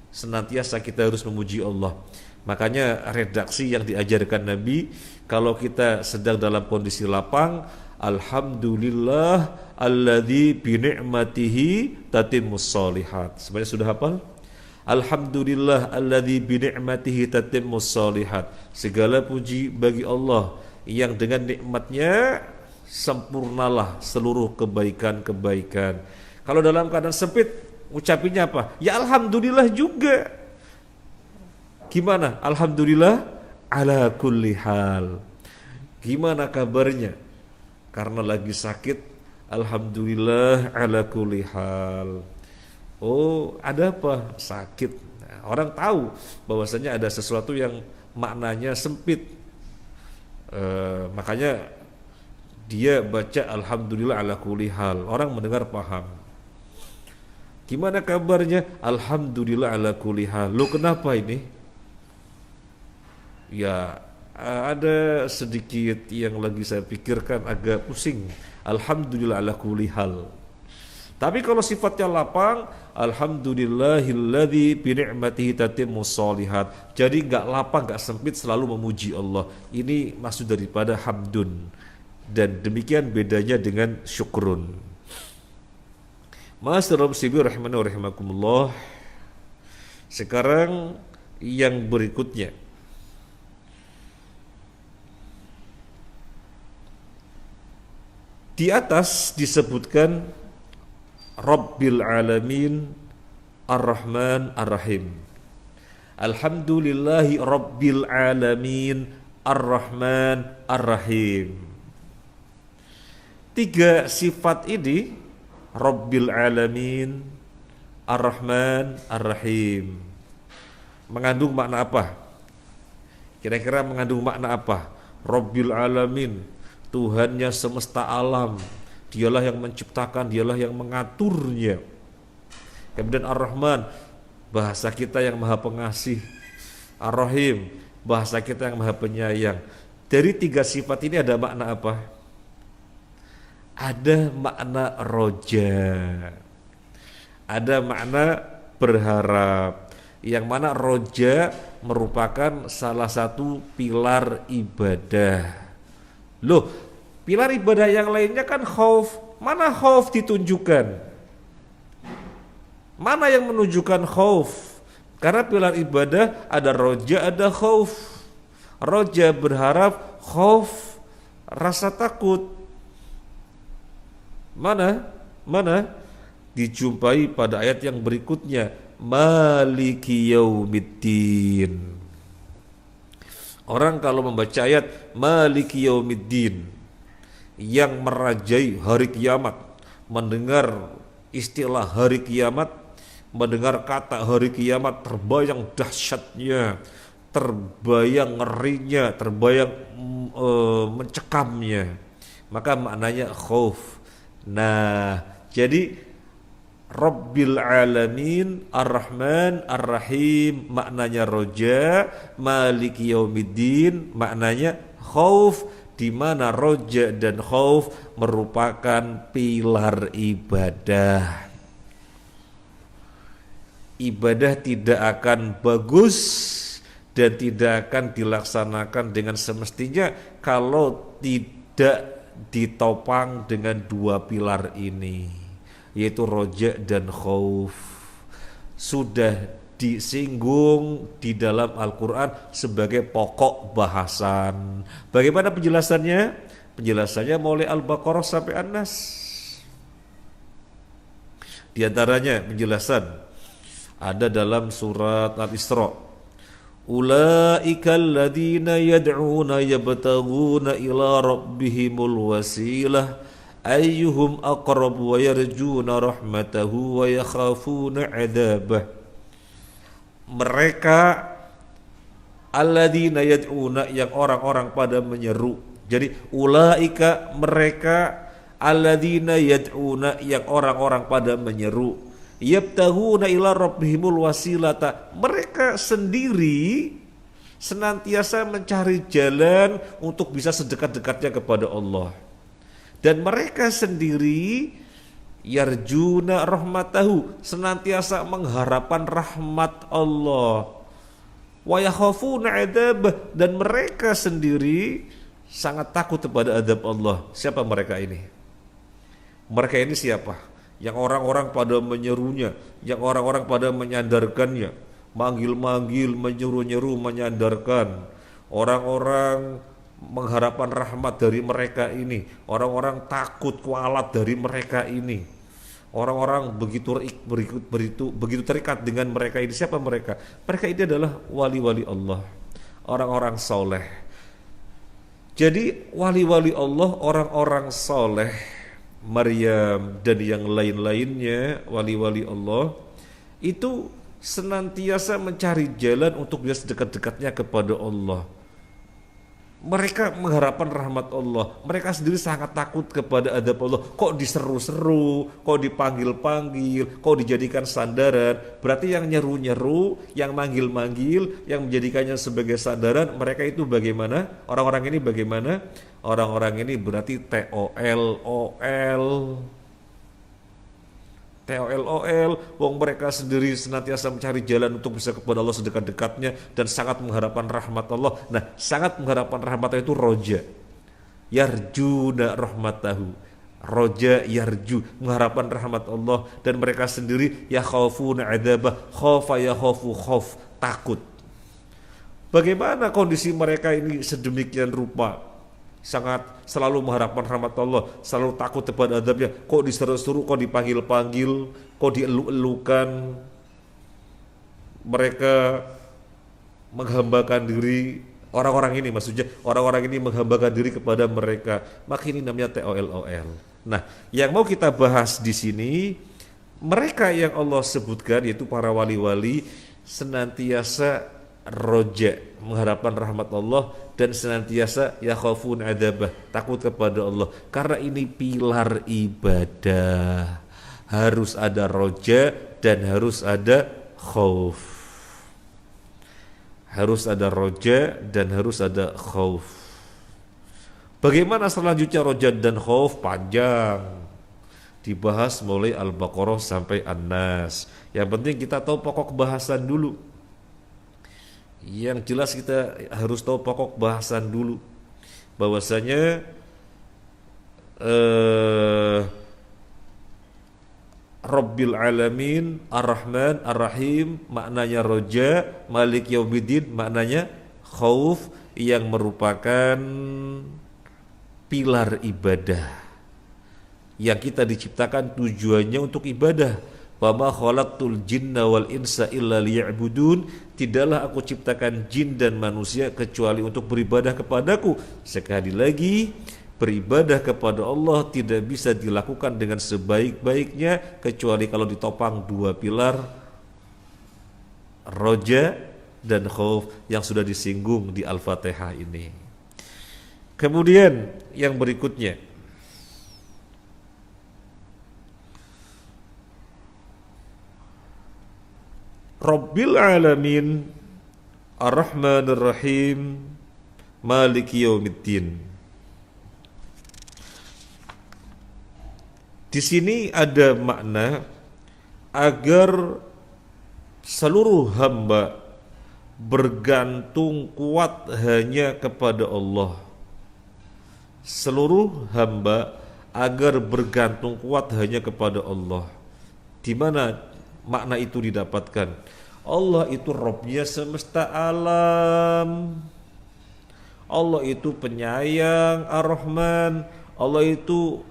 senantiasa kita harus memuji Allah. Makanya redaksi yang diajarkan Nabi, kalau kita sedang dalam kondisi lapang, alhamdulillah alladzi bi ni'matihi tatimmus shalihat. Sebenarnya sudah hafal? Alhamdulillah alladzi bi ni'matihi tatimmus shalihat. Segala puji bagi Allah yang dengan nikmatnya sempurnalah seluruh kebaikan-kebaikan. Kalau dalam keadaan sempit, ucapinnya apa? Ya alhamdulillah juga. Gimana? Alhamdulillah ala kulli hal. Gimana kabarnya? Karena lagi sakit, alhamdulillah ala kulli hal. Oh, ada apa? Sakit. Nah, orang tahu bahwasanya ada sesuatu yang maknanya sempit. Makanya dia baca alhamdulillah ala kulli hal. Orang mendengar paham. Gimana kabarnya? Alhamdulillah ala kulli hal. Lo kenapa ini? Ya, ada sedikit yang lagi saya pikirkan agak pusing. Alhamdulillah ala kulli hal. Tapi kalau sifatnya lapang, alhamdulillahilladzi bi ni'matihi tatimmus shalihat. Jadi enggak lapang, enggak sempit, selalu memuji Allah. Ini maksud daripada hamdun. Dan demikian bedanya dengan syukrun. Ma'asyiral muslimin rahimani wa rahimakumullah. Sekarang yang berikutnya. Di atas disebutkan Rabbil Alamin Ar-Rahman Ar-Rahim. Alhamdulillahi Rabbil Alamin Ar-Rahman Ar-Rahim. Tiga sifat ini, Rabbil Alamin Ar-Rahman Ar-Rahim, mengandung makna apa? Kira-kira mengandung makna apa? Rabbil Alamin, Tuhannya semesta alam, dialah yang menciptakan, dialah yang mengaturnya. Kemudian Ar-Rahman, bahasa kita yang maha pengasih. Ar-Rahim, bahasa kita yang maha penyayang. Dari tiga sifat ini ada makna apa? Ada makna roja, ada makna berharap. Yang mana roja merupakan salah satu pilar ibadah. Loh, pilar ibadah yang lainnya kan khauf. Mana khauf ditunjukkan? Mana yang menunjukkan khauf? Karena pilar ibadah ada roja, ada khauf. Roja berharap, khauf rasa takut. Mana? Dijumpai pada ayat yang berikutnya, Maliki yaumiddin. Orang kalau membaca ayat Maliki yaumiddin, yang merajai hari kiamat, mendengar istilah hari kiamat, mendengar kata hari kiamat, terbayang dahsyatnya, terbayang ngerinya, terbayang mencekamnya, maka maknanya khauf. Nah, jadi Rabbil Alamin Ar-Rahman Ar-Rahim maknanya roja, Maliki Yaumiddin maknanya khauf, di mana roja dan khauf merupakan pilar ibadah. Ibadah tidak akan bagus dan tidak akan dilaksanakan dengan semestinya kalau tidak ditopang dengan dua pilar ini, yaitu roja dan khauf. Sudah disinggung di dalam Al-Quran sebagai pokok bahasan. Bagaimana penjelasannya? Penjelasannya mulai Al-Baqarah sampai An-Nas. Di antaranya penjelasan ada dalam surat Al-Isra. Ulaika alladhina yad'una yabtaghuna ila rabbihimul wasilah ayyuhum aqrab wa yarjuna rahmatahu wa yakhafuna 'adzabah. Mereka alladzina yad'una, yang orang-orang pada menyeru. Jadi ulaika, mereka, alladzina yad'una, yang orang-orang pada menyeru. Yabtaghuna ila rabbihimul wasilata, mereka sendiri senantiasa mencari jalan untuk bisa sedekat-dekatnya kepada Allah. Dan mereka sendiri yarjuna rahmatahu, senantiasa mengharapkan rahmat Allah. Wa yakhafuna 'adzabah, dan mereka sendiri sangat takut kepada azab Allah. Siapa mereka ini? Mereka ini siapa? Yang orang-orang pada menyerunya, yang orang-orang pada menyandarkannya, manggil-manggil, menyeru-nyeru, menyandarkan. Orang-orang mengharapkan rahmat dari mereka ini, orang-orang takut kualat dari mereka ini, orang-orang begitu terikat dengan mereka ini. Siapa mereka? Mereka ini adalah wali-wali Allah, orang-orang soleh. Jadi wali-wali Allah, orang-orang soleh, Maryam dan yang lain-lainnya, wali-wali Allah itu senantiasa mencari jalan untuk dia sedekat-dekatnya kepada Allah. Mereka mengharapkan rahmat Allah. Mereka sendiri sangat takut kepada adab Allah. Kok diseru-seru, kok dipanggil-panggil, kok dijadikan sandaran. Berarti yang nyeru-nyeru, yang manggil-manggil, yang menjadikannya sebagai sandaran, mereka itu bagaimana? Orang-orang ini bagaimana? Orang-orang ini berarti TOL-OL. Wong mereka sendiri senantiasa mencari jalan untuk bisa kepada Allah sedekat-dekatnya dan sangat mengharapkan rahmat Allah. Nah, sangat mengharapkan rahmat Allah itu roja, yarjuna rahmatahu, roja yarju, mengharapkan rahmat Allah. Dan mereka sendiri yakhafuna adzabah, khafa yakhafu khauf, takut. Bagaimana kondisi mereka ini sedemikian rupa? Sangat selalu mengharapkan rahmat Allah, selalu takut kepada azabnya. Kok diseru-seru, kok dipanggil-panggil, kok dieluk-elukan. Mereka menghambakan diri, orang-orang ini maksudnya, orang-orang ini menghambakan diri kepada mereka. Maka ini namanya TOL-OL. Nah, yang mau kita bahas di sini, mereka yang Allah sebutkan yaitu para wali-wali senantiasa roja, mengharapkan rahmat Allah, dan senantiasa yakhafun adzabah, takut kepada Allah. Karena ini pilar ibadah, harus ada roja dan harus ada khauf. Harus ada roja dan harus ada khauf. Bagaimana selanjutnya roja dan khauf? Panjang, dibahas mulai Al-Baqarah sampai An-Nas. Yang penting kita tahu pokok bahasan dulu. Yang jelas kita harus tahu pokok bahasan dulu, bahwasanya Rabbil Alamin, Ar-Rahman, Ar-Rahim maknanya roja, Malik Yaumiddin maknanya khauf, yang merupakan pilar ibadah yang kita diciptakan tujuannya untuk ibadah. Wa ma khalaqtul jinna wal insa illa liya'budun, tidaklah aku ciptakan jin dan manusia kecuali untuk beribadah kepadaku. Sekali lagi, beribadah kepada Allah tidak bisa dilakukan dengan sebaik-baiknya kecuali kalau ditopang dua pilar, roja dan khauf, yang sudah disinggung di Al-Fatihah ini. Kemudian yang berikutnya, Rabbil Alamin, Ar-Rahmanir Rahim, Maliki Yaumiddin. Di sini ada makna agar seluruh hamba bergantung kuat hanya kepada Allah. Seluruh hamba agar bergantung kuat hanya kepada Allah. Di mana makna itu didapatkan? Allah itu Rabbnya semesta alam. Allah itu penyayang, Ar-Rahman. Allah itu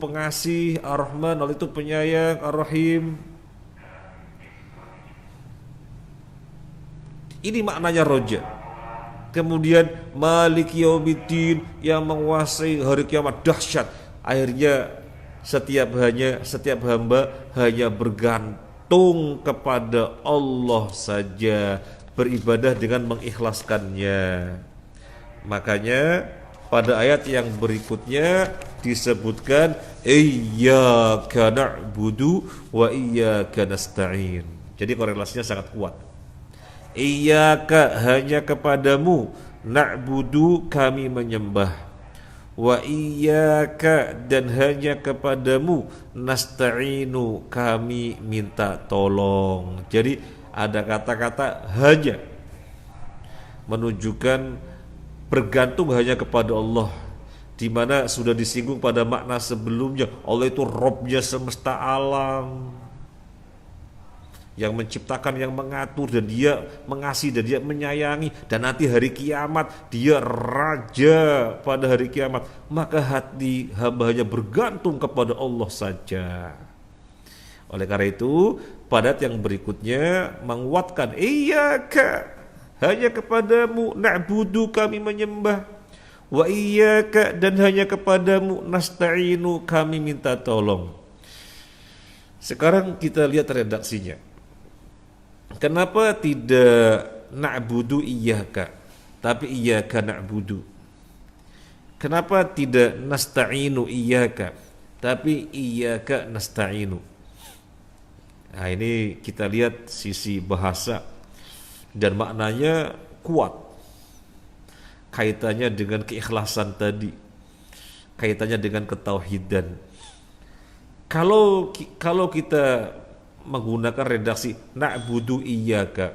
pengasih, Ar-Rahman. Allah itu penyayang, Ar-Rahim. Ini maknanya roja. Kemudian Malik Yaumiddin, yang menguasai hari kiamat dahsyat. Akhirnya setiap hamba hanya bergantung kepada Allah saja, beribadah dengan mengikhlaskannya. Makanya pada ayat yang berikutnya disebutkan iyyaka na'budu wa iyyaka nasta'in. Jadi korelasinya sangat kuat. Iyyaka, hanya kepadamu, na'budu, kami menyembah, wa iyyaka, dan hanya kepadamu, nasta'inu, kami minta tolong. Jadi ada kata-kata hanya menunjukkan bergantung hanya kepada Allah, di mana sudah disinggung pada makna sebelumnya. Allah itu Rabbnya semesta alam. yang menciptakan, yang mengatur, dan dia mengasihi dan dia menyayangi, dan nanti hari kiamat dia raja pada hari kiamat, maka hati hamba hanya bergantung kepada Allah saja. Oleh karena itu pada ayat yang berikutnya menguatkan, iyyaka, hanya kepadamu na'budu, kami menyembah, wa iyyaka, dan hanya kepadamu nasta'inu, kami minta tolong. Sekarang kita lihat redaksinya. Kenapa tidak na'budu iyyaka, tapi iyyaka na'budu? Kenapa tidak nasta'inu iyyaka, tapi iyyaka nasta'inu? Nah, ini kita lihat sisi bahasa dan maknanya kuat. Kaitannya dengan keikhlasan tadi, kaitannya dengan ketauhidan. Kalau kita menggunakan redaksi na'budu iyyaka,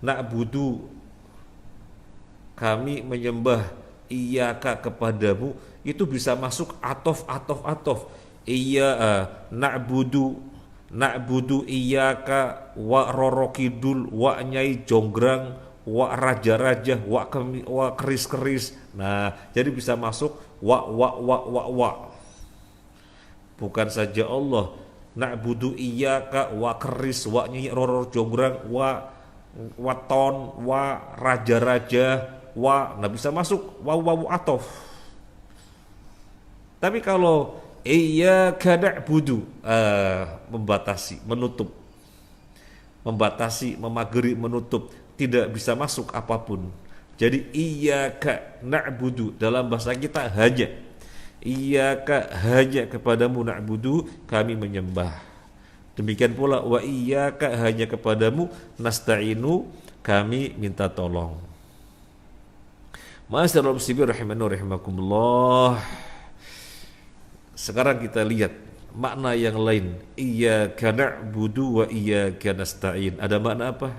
na'budu, kami menyembah, iyyaka, kepadamu, itu bisa masuk atof. Iya, na'budu iyyaka, wa roro kidul, wa nyai jonggrang, wa raja-raja, wa keris-keris. Nah, jadi bisa masuk wa. Bukan saja Allah, na'budu iyyaka, wa keris, wa nyai roro jonggrang, wa ton, wa raja-raja, wa, nah bisa masuk wa atof. Tapi kalau iyyaka na'budu, membatasi, menutup, membatasi, memageri, menutup, tidak bisa masuk apapun. Jadi iyyaka na'budu dalam bahasa kita hanya, iyyaka, hanya kepadamu, na'budu, kami menyembah. Demikian pula wa iyyaka, hanya kepadamu, nasta'inu, kami minta tolong. Ma'asyiral muslimin rahimani wa rahimakumullah. Sekarang kita lihat makna yang lain. Iyyaka na'budu wa iyyaka nasta'in. Ada makna apa?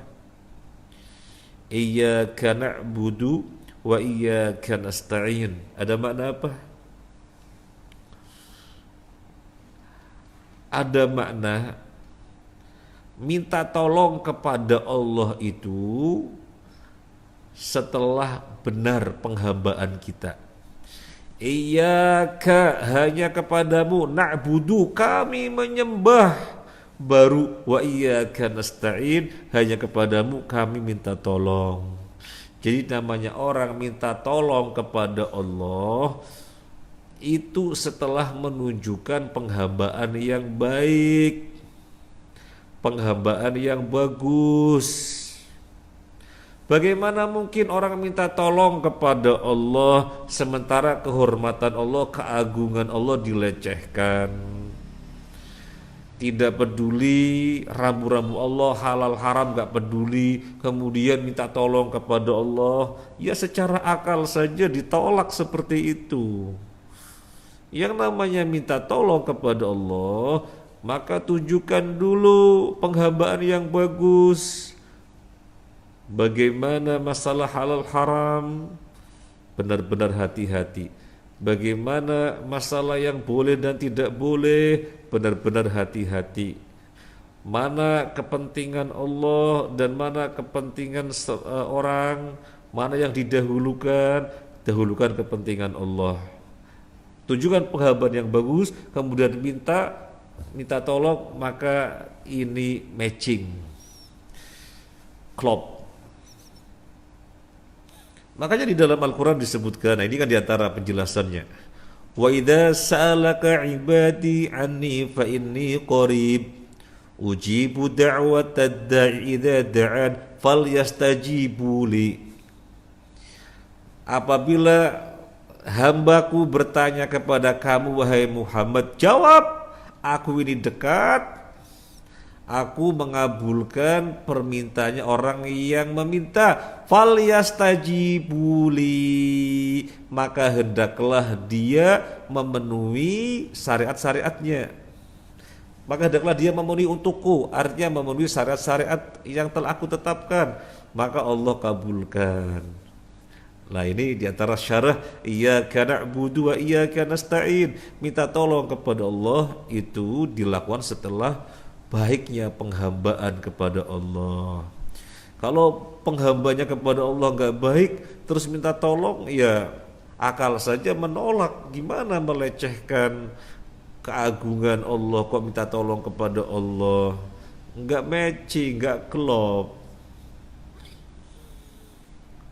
Iyyaka na'budu wa iyyaka nasta'in. Ada makna apa? Ada makna minta tolong kepada Allah itu setelah benar penghambaan kita. Iyyaka, hanya kepadamu, na'budu, kami menyembah, baru wa iyyaka nasta'in, hanya kepadamu kami minta tolong. Jadi namanya orang minta tolong kepada Allah itu setelah menunjukkan penghambaan yang baik, penghambaan yang bagus. Bagaimana mungkin orang minta tolong kepada Allah sementara kehormatan Allah, keagungan Allah dilecehkan? Tidak peduli rambu-rambu Allah, halal haram gak peduli, kemudian minta tolong kepada Allah, ya secara akal saja ditolak seperti itu. Yang namanya minta tolong kepada Allah, maka tunjukkan dulu penghambaan yang bagus. Bagaimana masalah halal haram, benar-benar hati-hati. Bagaimana masalah yang boleh dan tidak boleh, benar-benar hati-hati. Mana kepentingan Allah dan mana kepentingan orang, mana yang didahulukan, dahulukan kepentingan Allah. Tunjukkan penghambaan yang bagus, kemudian minta tolong, maka ini matching, klop. Makanya di dalam Al-Quran disebutkan, nah ini kan diantara penjelasannya, wa idza sa'alaka ibadi anni fa inni qarib ujibu da'watad da'i idza da'an falyastajibu li. Apabila hambaku bertanya kepada kamu wahai Muhammad, jawab, aku ini dekat, aku mengabulkan permintaannya orang yang meminta. Falyastajibuli, maka hendaklah dia memenuhi syariat-syariatnya. Maka hendaklah dia memenuhi untukku, artinya memenuhi syariat-syariat yang telah aku tetapkan, maka Allah kabulkan. Nah ini diantara syarah iyyaka na'budu wa iyyaka nasta'in. Minta tolong kepada Allah itu dilakukan setelah baiknya penghambaan kepada Allah. Kalau penghambanya kepada Allah nggak baik, terus minta tolong, ya akal saja menolak. Gimana melecehkan keagungan Allah kok minta tolong kepada Allah? Nggak matching, nggak klop,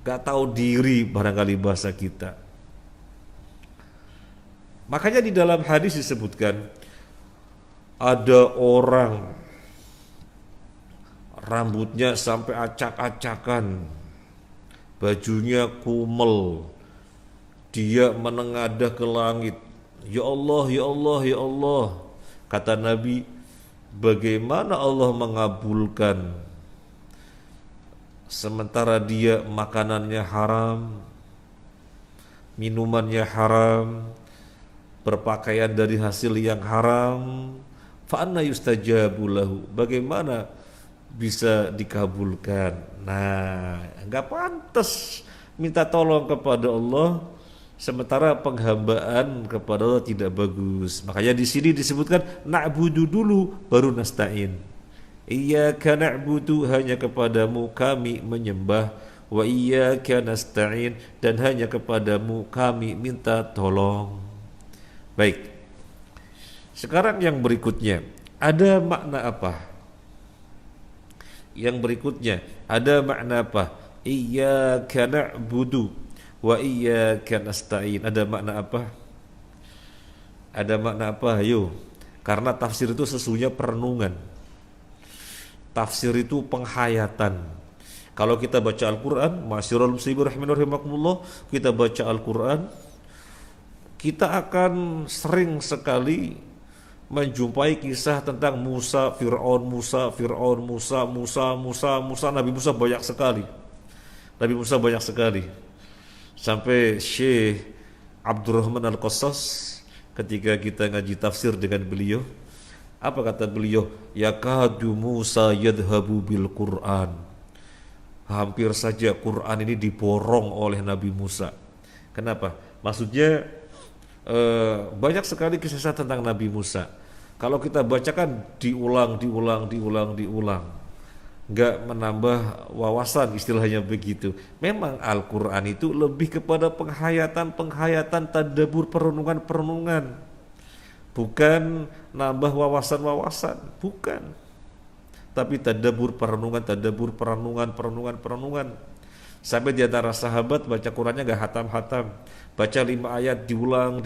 nggak tahu diri barangkali bahasa kita. Makanya di dalam hadis disebutkan ada orang rambutnya sampai acak-acakan, bajunya kumel, dia menengadah ke langit, ya Allah, ya Allah, ya Allah. Kata Nabi, bagaimana Allah mengabulkan sementara dia makanannya haram, minumannya haram, berpakaian dari hasil yang haram? Fa anna yustajabu lahu, bagaimana bisa dikabulkan? Nah, nggak pantas minta tolong kepada Allah sementara penghambaan kepada Allah tidak bagus. Makanya di sini disebutkan na'budu dulu baru nasta'in. Iyyaka na'budu, hanya kepadamu kami menyembah, wa iyyaka nasta'in, dan hanya kepadamu kami minta tolong. Baik. Sekarang yang berikutnya, ada makna apa? Yang berikutnya, ada makna apa? Iyyaka na'budu wa iyyaka nasta'in. Ada makna apa? Ada makna apa? Ayo. Karena tafsir itu sesungguhnya perenungan. Tafsir itu penghayatan. Kalau kita baca Al-Quran, Ma'asyiral muslimin rahimakumullah, kita baca Al-Quran, kita akan sering sekali menjumpai kisah tentang Musa, Fir'aun, Musa, Fir'aun, Musa, Nabi Musa banyak sekali. Nabi Musa banyak sekali. Sampai Syekh Abdurrahman Al-Qassas ketika kita ngaji tafsir dengan beliau, apa kata beliau? Yakadu Musa yadhabu bil Qur'an. Hampir saja Quran ini diborong oleh Nabi Musa. Kenapa? Maksudnya banyak sekali kisah tentang Nabi Musa. Kalau kita bacakan diulang, nggak menambah wawasan, istilahnya begitu. Memang Al-Quran itu lebih kepada penghayatan, tadabbur, perenungan, bukan nambah wawasan, bukan. Tapi tadabbur, perenungan. Sampai di antara sahabat baca Qurannya gak hatam-hatam, baca 5 ayat diulang.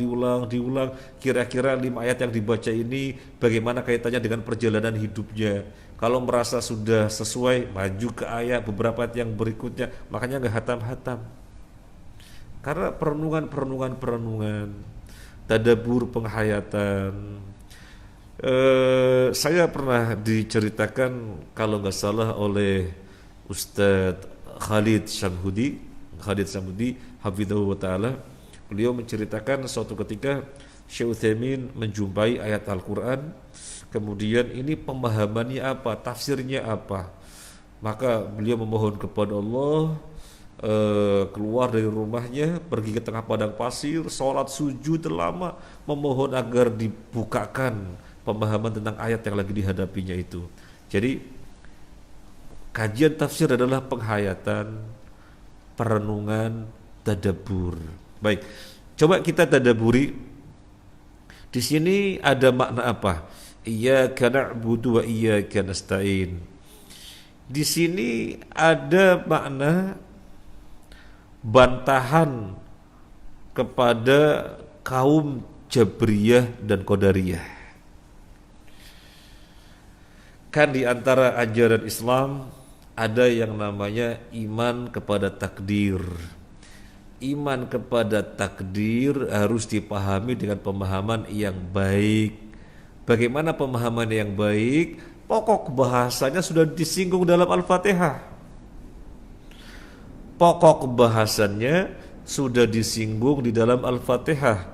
Kira-kira 5 ayat yang dibaca ini bagaimana kaitannya dengan perjalanan hidupnya. Kalau merasa sudah sesuai, maju ke ayat beberapa ayat yang berikutnya. Makanya gak hatam-hatam, karena perenungan, tadabbur, penghayatan. Saya pernah diceritakan kalau nggak salah oleh Ustadz Khalid Samhudi hafidhahu wa ta'ala. Beliau menceritakan suatu ketika Syekh Utsaimin menjumpai ayat Al-Quran, kemudian ini pemahamannya apa, tafsirnya apa. Maka beliau memohon kepada Allah, keluar dari rumahnya, pergi ke tengah padang pasir, sholat sujud lama, memohon agar dibukakan pemahaman tentang ayat yang lagi dihadapinya itu. Jadi kajian tafsir adalah penghayatan, perenungan, tadabbur. Baik, coba kita tadabburi. Di sini ada makna apa? Iyyaka na'budu wa iyyaka nasta'in. Di sini ada makna bantahan kepada kaum Jabriyah dan Qadariyah. Kan di antara ajaran Islam ada yang namanya iman kepada takdir. Iman kepada takdir harus dipahami dengan pemahaman yang baik. Bagaimana pemahaman yang baik? Pokok bahasanya sudah disinggung dalam Al-Fatihah. Pokok bahasannya sudah disinggung di dalam Al-Fatihah.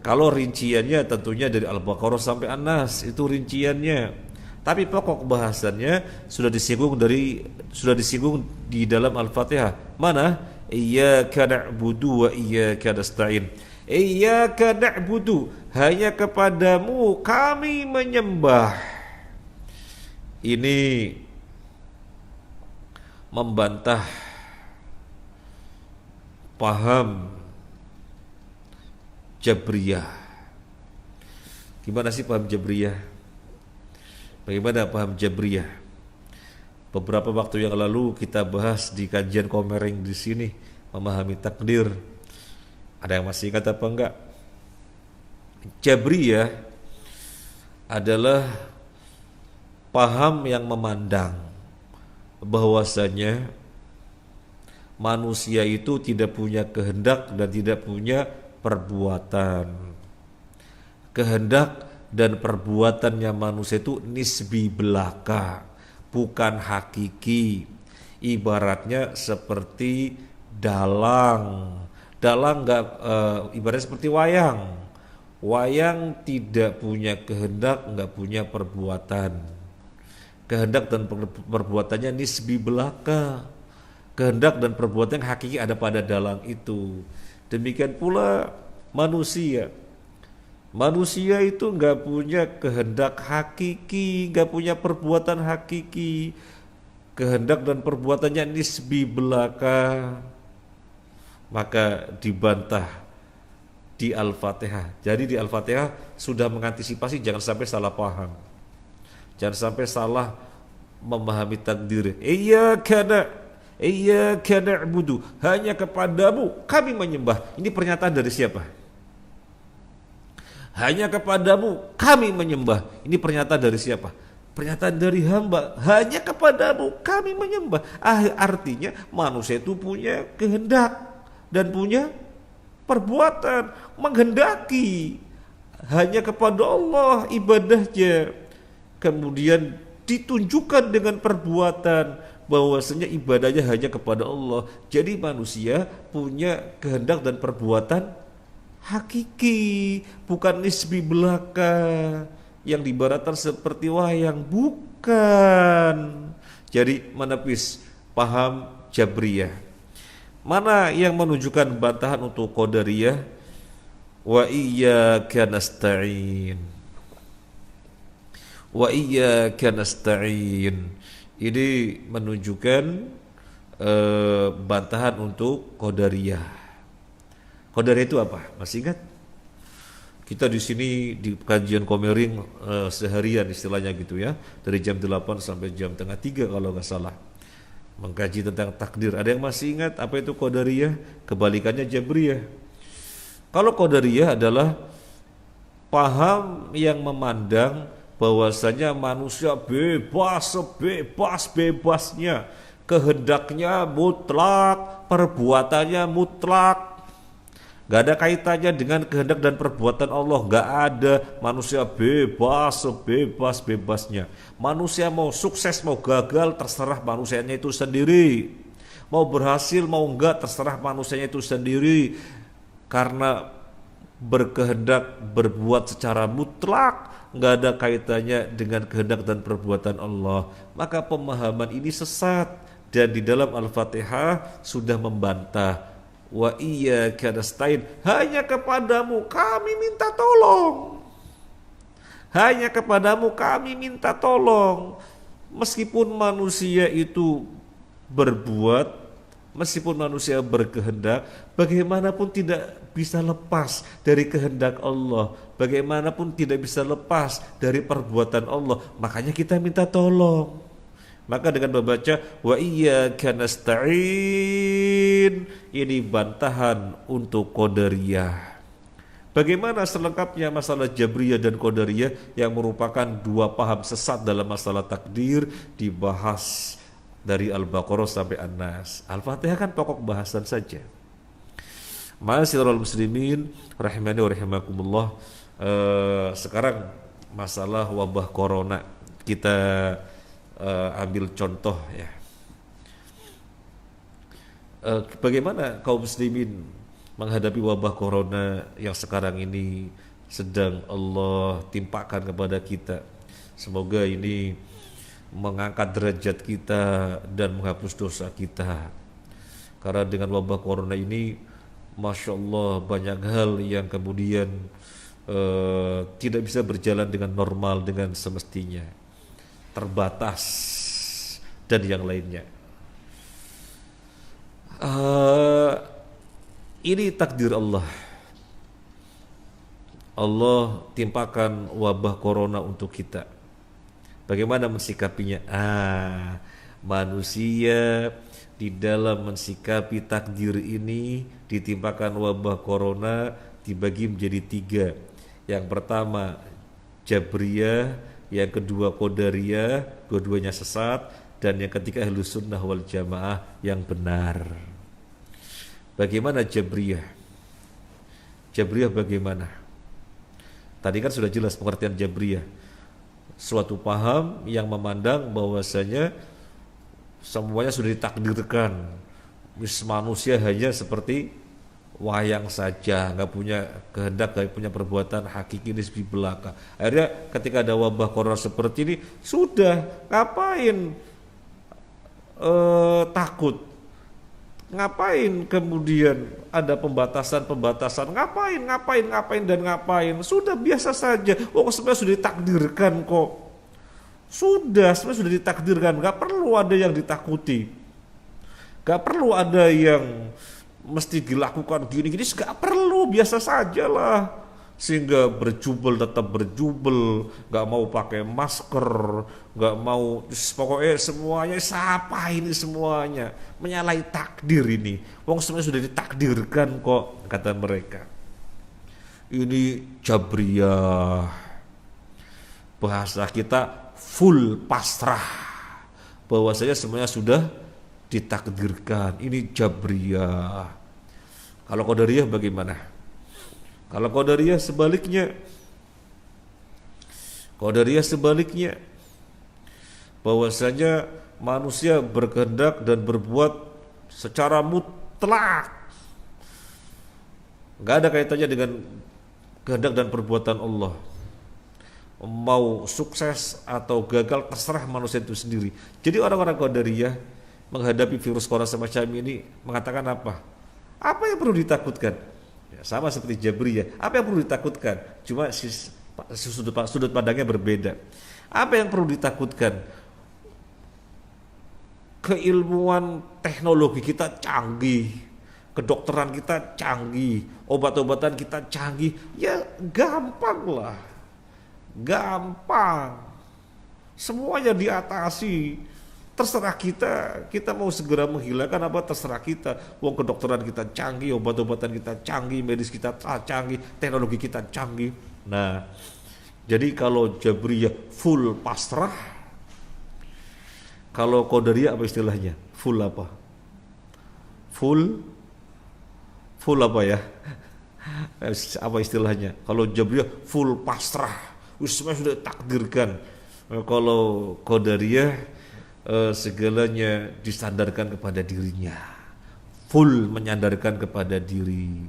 Kalau rinciannya tentunya dari Al-Baqarah sampai An-Nas, itu rinciannya. Tapi pokok bahasannya sudah disinggung di dalam Al-Fatihah. Mana? Iyyaka na'budu wa iyyaka nasta'in. Iyyaka na'budu, hanya kepadamu kami menyembah. ini membantah paham Jabriyah. Gimana sih paham Jabriyah? Bagaimana paham Jabriyah? Beberapa waktu yang lalu kita bahas di kajian Komering di sini, memahami takdir. Ada yang masih ingat apa enggak? Jabriyah adalah paham yang memandang bahwasanya manusia itu tidak punya kehendak dan tidak punya perbuatan. Kehendak dan perbuatannya manusia itu nisbi belaka, bukan hakiki. Ibaratnya seperti dalang. Dalang ibaratnya seperti wayang. Wayang tidak punya kehendak, nggak punya perbuatan. Kehendak dan perbuatannya nisbi belaka. Kehendak dan perbuatan yang hakiki ada pada dalang itu. Demikian pula manusia. Manusia itu nggak punya kehendak hakiki, nggak punya perbuatan hakiki. Kehendak dan perbuatannya nisbi belaka. Maka dibantah di Al-Fatihah. Jadi di Al-Fatihah sudah mengantisipasi jangan sampai salah paham. Jangan sampai salah memahami takdir. Iyyaka na'budu, hanya kepadamu kami menyembah. Ini pernyataan dari siapa? Hanya kepadamu kami menyembah. Ini pernyataan dari siapa? Pernyataan dari hamba. Hanya kepadamu kami menyembah. Artinya manusia itu punya kehendak dan punya perbuatan, menghendaki hanya kepada Allah ibadahnya. Kemudian ditunjukkan dengan perbuatan bahwasanya ibadahnya hanya kepada Allah. Jadi manusia punya kehendak dan perbuatan hakiki, bukan nisbi belaka yang diibaratkan seperti wayang, bukan. Jadi menepis paham Jabriyah. Mana yang menunjukkan bantahan untuk Qadariyah? Wa iyyaka nasta'in. Wa iyyaka nasta'in. Ini menunjukkan bantahan untuk Qadariyah. Qadariyah itu apa? Masih ingat? Kita di sini di kajian Komering seharian istilahnya gitu ya, dari jam 8 sampai jam tengah 3 kalau nggak salah, mengkaji tentang takdir. Ada yang masih ingat apa itu Qadariyah? Kebalikannya Jabriyah. Kalau Qadariyah adalah paham yang memandang bahwasanya manusia bebas sebebas-bebasnya, kehendaknya mutlak, perbuatannya mutlak. Gak ada kaitannya dengan kehendak dan perbuatan Allah. Gak ada. Manusia bebas sebebas-bebasnya. Manusia mau sukses mau gagal terserah manusianya itu sendiri. Mau berhasil mau enggak terserah manusianya itu sendiri. Karena berkehendak berbuat secara mutlak, gak ada kaitannya dengan kehendak dan perbuatan Allah. Maka pemahaman ini sesat. Dan di dalam Al-Fatihah sudah membantah. Wa iyyaka nasta'in, hanya kepadamu kami minta tolong. Hanya kepadamu kami minta tolong. Meskipun manusia itu berbuat, meskipun manusia berkehendak, bagaimanapun tidak bisa lepas dari kehendak Allah. Bagaimanapun tidak bisa lepas dari perbuatan Allah. Makanya kita minta tolong. Maka dengan membaca wa iyyaka nasta'in, ini bantahan untuk Qadariyah. Bagaimana selengkapnya masalah Jabriyah dan Qadariyah yang merupakan dua paham sesat dalam masalah takdir dibahas dari Al-Baqarah sampai An-Nas. Al-Fatihah kan pokok bahasan saja. Ma'asyiral muslimin rahimani wa rahimakumullah. Sekarang masalah wabah corona kita ambil contoh ya. Bagaimana kaum muslimin menghadapi wabah corona yang sekarang ini sedang Allah timpakan kepada kita. Semoga ini mengangkat derajat kita dan menghapus dosa kita. Karena dengan wabah corona ini, Masya Allah banyak hal yang kemudian tidak bisa berjalan dengan normal, dengan semestinya. terbatas, dan yang lainnya. Ini takdir Allah. Allah timpakan wabah corona untuk kita. Bagaimana mensikapinya? Manusia di dalam mensikapi takdir ini ditimpakan wabah corona dibagi menjadi 3. Yang pertama Jabriyah, yang kedua Qadariyah, dua-duanya sesat, dan yang ketiga Ahlus Sunnah wal Jamaah yang benar. Bagaimana Jabriyah? Jabriyah bagaimana? Tadi kan sudah jelas pengertian Jabriyah. Suatu paham yang memandang bahwasanya semuanya sudah ditakdirkan. Manusia hanya seperti wayang saja, nggak punya kehendak, nggak punya perbuatan hakiki nisbi belaka. Akhirnya ketika ada wabah corona seperti ini, sudah ngapain takut? Ngapain kemudian ada pembatasan? Ngapain? Sudah biasa saja. Sebenarnya sudah ditakdirkan kok. Sebenarnya sudah ditakdirkan. Gak perlu ada yang ditakuti. Gak perlu ada yang mesti dilakukan gini-gini. Gak perlu, biasa saja lah. Sehingga tetap berjubel, gak mau pakai masker, gak mau, pokoknya semuanya, siapa ini semuanya menyalahi takdir ini. Semuanya sudah ditakdirkan kok, kata mereka. Ini Jabriyah, bahasa kita full pasrah, bahwasanya semuanya sudah ditakdirkan. Ini Jabriyah. Kalau Qadariyah bagaimana? Kalau Qadariyah sebaliknya, bahwasanya manusia berkehendak dan berbuat secara mutlak, nggak ada kaitannya dengan kehendak dan perbuatan Allah. Mau sukses atau gagal terserah manusia itu sendiri. Jadi orang-orang Qadariyah menghadapi virus corona semacam ini mengatakan apa? Apa yang perlu ditakutkan? Sama seperti Jabriyah, apa yang perlu ditakutkan? Cuma sudut pandangnya berbeda. Apa yang perlu ditakutkan? Keilmuan teknologi kita canggih, kedokteran kita canggih, obat-obatan kita canggih, ya gampang lah, gampang, semuanya diatasi. Terserah kita mau segera menghilangkan apa, terserah kita. Kedokteran kita canggih, obat-obatan kita canggih, medis kita canggih, teknologi kita canggih. Nah, jadi kalau Jabriyah full pasrah, kalau Qadariyah apa istilahnya? Full apa? Full apa ya? Apa istilahnya? Kalau Jabriyah full pasrah, semua sudah takdirkan. Kalau Qadariyah segalanya disandarkan kepada dirinya, full menyandarkan kepada diri.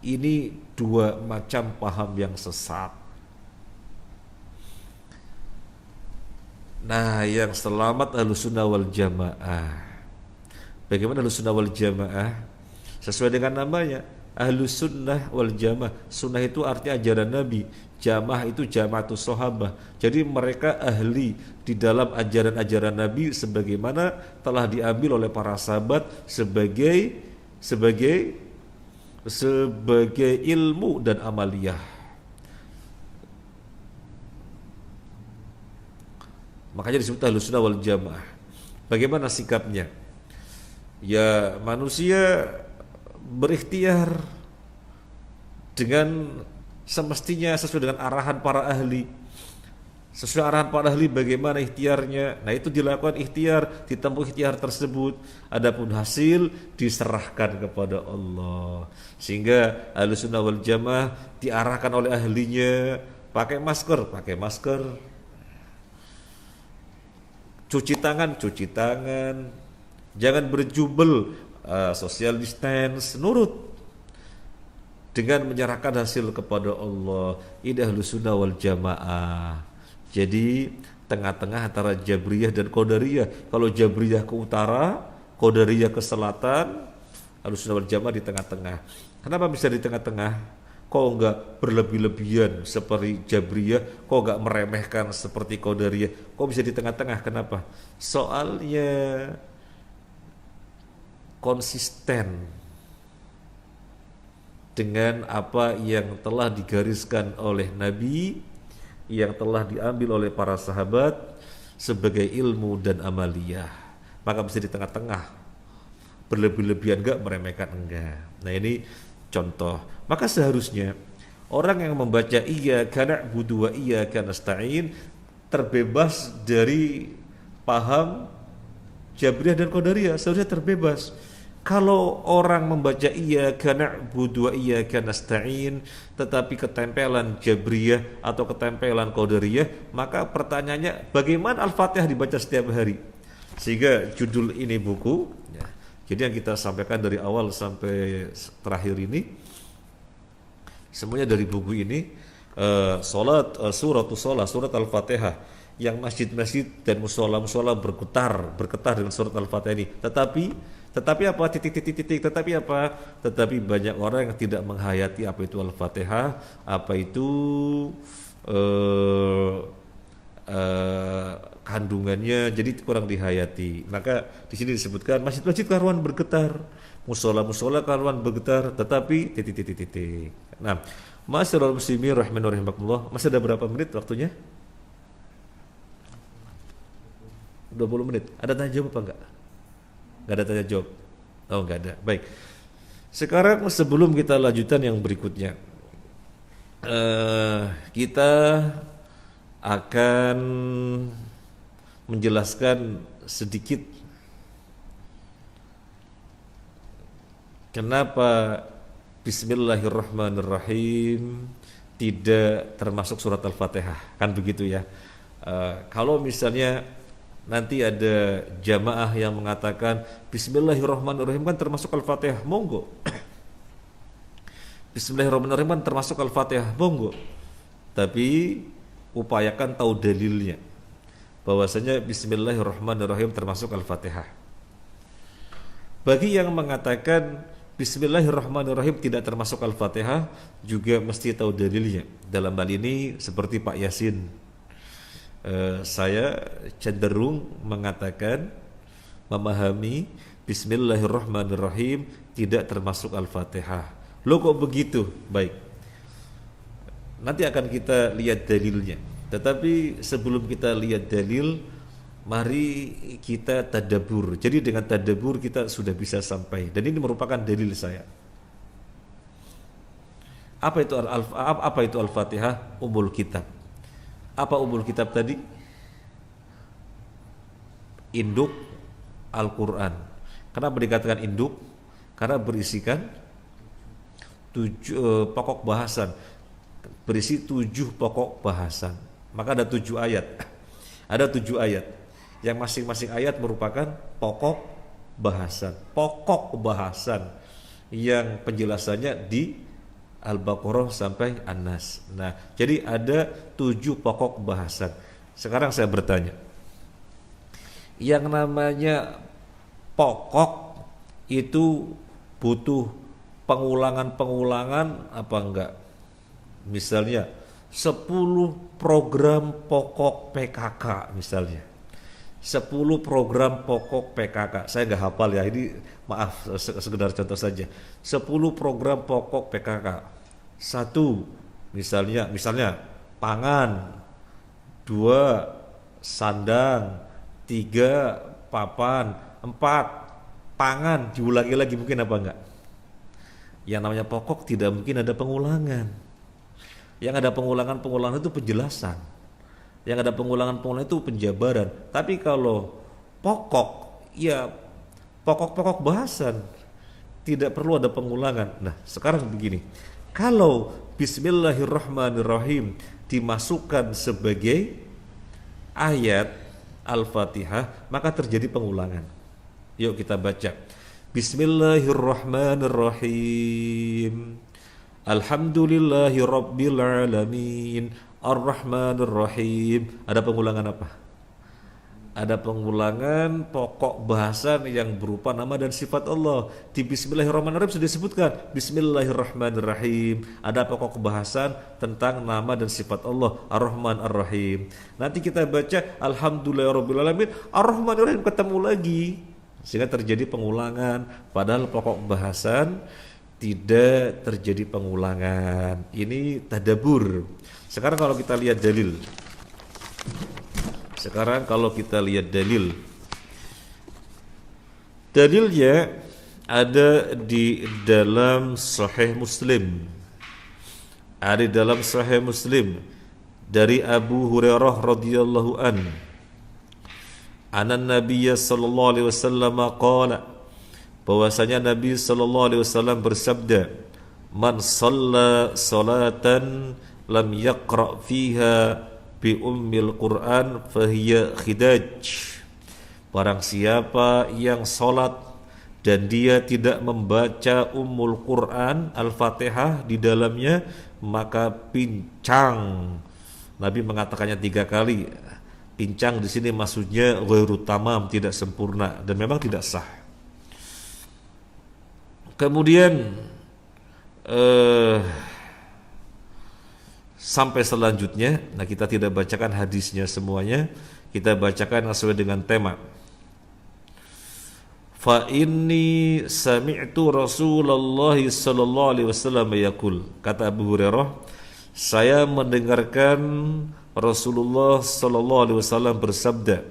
Ini dua macam paham yang sesat. Nah, yang selamat Ahlussunnah wal Jamaah. Bagaimana Ahlussunnah wal Jamaah? Sesuai dengan namanya, Ahlussunnah wal Jamaah. Sunnah itu artinya ajaran Nabi, Jamaah itu jamaatus sahabah. Jadi mereka ahli di dalam ajaran-ajaran Nabi sebagaimana telah diambil oleh para sahabat sebagai ilmu dan amaliyah. Makanya disebut Ahlussunnah wal Jamaah. Bagaimana sikapnya? Ya, manusia berikhtiar dengan semestinya sesuai dengan arahan para ahli. Sesuai arahan para ahli bagaimana ikhtiarnya. Nah, itu dilakukan ikhtiar, ditempuh ikhtiar tersebut. Adapun hasil diserahkan kepada Allah. Sehingga Ahlussunnah wal Jamaah diarahkan oleh ahlinya, pakai masker. Cuci tangan. Jangan berjubel, social distance, nurut. Dengan menyerahkan hasil kepada Allah. Ini Ahlussunnah wal Jamaah. Jadi tengah-tengah antara Jabriyah dan Qadariyah. Kalau Jabriyah ke utara, Qadariyah ke selatan, Ahlussunnah wal Jamaah di tengah-tengah. Kenapa bisa di tengah-tengah? kok nggak berlebih-lebihan seperti Jabriyah, kok nggak meremehkan seperti Qadariyah, kok bisa di tengah-tengah? Kenapa? Soalnya konsisten dengan apa yang telah digariskan oleh Nabi, yang telah diambil oleh para sahabat sebagai ilmu dan amaliyah. Maka bisa di tengah-tengah, berlebih-lebihan enggak, meremehkan enggak. Nah ini contoh. Maka seharusnya orang yang membaca iyyaka na'budu wa iyyaka nasta'in terbebas dari paham Jabriyah dan Qadariyah, seharusnya terbebas. Kalau orang membaca iyyaka na'budu wa iyyaka nasta'in tetapi ketempelan Jabriyah atau ketempelan Qadariyah, maka pertanyaannya bagaimana Al-Fatihah dibaca setiap hari? Sehingga judul ini buku ya, jadi yang kita sampaikan dari awal sampai terakhir ini semuanya dari buku ini, surat Al-Fatihah, yang masjid-masjid dan musola-musola bergetar dengan surat Al-Fatihah ini. Tetapi apa? Tetapi banyak orang yang tidak menghayati apa itu Al-Fatihah, apa itu kandungannya, jadi kurang dihayati. Maka di sini disebutkan masjid-masjid karuan bergetar, musola-musola karuan bergetar, tetapi titik. Nah, Ma'asyiral muslimin rahimanirrahimakumullah, masih ada berapa menit waktunya? 20 menit. Ada tanya jawab apa enggak? Enggak ada tanya jawab. Oh, enggak ada. Baik. Sekarang sebelum kita lanjutan yang berikutnya, kita akan menjelaskan sedikit kenapa Bismillahirrahmanirrahim tidak termasuk surat Al-Fatihah, kan begitu ya. Kalau misalnya nanti ada jamaah yang mengatakan Bismillahirrahmanirrahim kan termasuk Al-Fatihah, monggo. Bismillahirrahmanirrahim kan termasuk Al-Fatihah, monggo. Tapi upayakan tahu dalilnya, bahwasanya Bismillahirrahmanirrahim termasuk Al-Fatihah. Bagi yang mengatakan Bismillahirrahmanirrahim tidak termasuk Al-Fatihah, juga mesti tahu dalilnya. Dalam hal ini seperti Pak Yasin, saya cenderung mengatakan, memahami Bismillahirrahmanirrahim tidak termasuk Al-Fatihah. Loh kok begitu? Baik, nanti akan kita lihat dalilnya. Tetapi sebelum kita lihat dalil, mari kita tadabbur. Jadi dengan tadabbur kita sudah bisa sampai, dan ini merupakan dalil saya. Apa itu Al-Fatihah? Ummul kitab. Apa ummul kitab tadi? Induk Al-Quran. Kenapa dikatakan induk? Karena berisikan 7 pokok bahasan. Berisi 7 pokok bahasan. Maka ada 7 ayat. Ada 7 ayat. Yang masing-masing ayat merupakan pokok bahasan. Pokok bahasan yang penjelasannya di Al-Baqarah sampai An-Nas. Nah, jadi ada 7 pokok bahasan. Sekarang saya bertanya, yang namanya pokok itu butuh pengulangan apa enggak? Misalnya 10 program pokok PKK misalnya, 10 program pokok PKK. Saya nggak hafal ya, ini maaf, sekedar contoh saja. 10 program pokok PKK. 1 misalnya pangan, 2 sandang, 3 papan, 4 pangan. Diulangi lagi mungkin apa enggak? Yang namanya pokok tidak mungkin ada pengulangan. Yang ada pengulangan itu penjelasan. Yang ada pengulangan itu penjabaran. Tapi kalau pokok, ya pokok-pokok bahasan, tidak perlu ada pengulangan. Nah, sekarang begini, kalau Bismillahirrahmanirrahim dimasukkan sebagai ayat Al-Fatihah, maka terjadi pengulangan. Yuk kita baca. Bismillahirrahmanirrahim. Alhamdulillahi rabbil alamin. Ar-Rahmanir Rahim. Ada pengulangan apa? ada pengulangan pokok bahasan yang berupa nama dan sifat Allah. Di Bismillahirrahmanirrahim sudah disebutkan Bismillahirrahmanirrahim. Ada pokok bahasan tentang nama dan sifat Allah, Ar-Rahman Ar-Rahim. Nanti kita baca Alhamdulillahirrahmanirrahim, Ar-Rahmanirrahim ketemu lagi, sehingga terjadi pengulangan. Padahal pokok bahasan tidak terjadi pengulangan. Ini tadabbur. Sekarang kalau kita lihat dalil. Dalilnya ada di dalam Sahih Muslim. Ada di dalam Sahih Muslim dari Abu Hurairah radhiyallahu an. Anan Nabiy sallallahu alaihi wasallam qala, bahwasanya Nabi sallallahu alaihi wasallam bersabda, "Man shalla salatan lam yaqra fiha bi ummil Quran fahiya khidaj." Barang siapa yang salat dan dia tidak membaca ummul Quran Al-Fatihah di dalamnya, maka pincang. Nabi mengatakannya 3 kali. Pincang di sini maksudnya ghairu tamam, tidak sempurna, dan memang tidak sah. Kemudian sampai selanjutnya, nah kita tidak bacakan hadisnya semuanya, kita bacakan sesuai dengan tema. Fa inni sami'tu Rasulullah sallallahu alaihi wasallam yaqul, kata Abu Hurairah, saya mendengarkan Rasulullah sallallahu alaihi wasallam bersabda,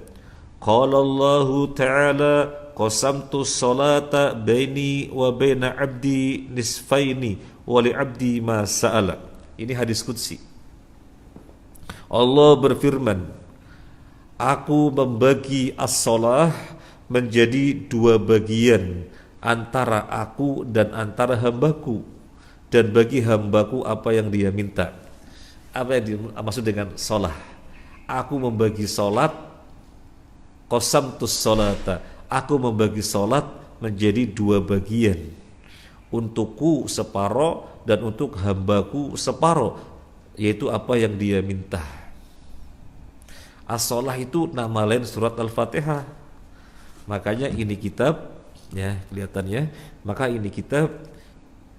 qala Allah ta'ala qasamtu salata baini wa baina abdi nisfaini wa li abdi ma sa'ala. Ini hadis qudsi. Allah berfirman, aku membagi as-salah menjadi 2 bagian, antara aku dan antara hambaku, dan bagi hambaku apa yang dia minta. Apa yang dimaksud dengan salah? Aku membagi salat, qasamtus salata, aku membagi salat menjadi 2 bagian, untukku separuh dan untuk hambaku separuh, yaitu apa yang dia minta. As-salah itu nama lain surat Al-Fatihah. Makanya ini kitab, ya kelihatannya, maka ini kitab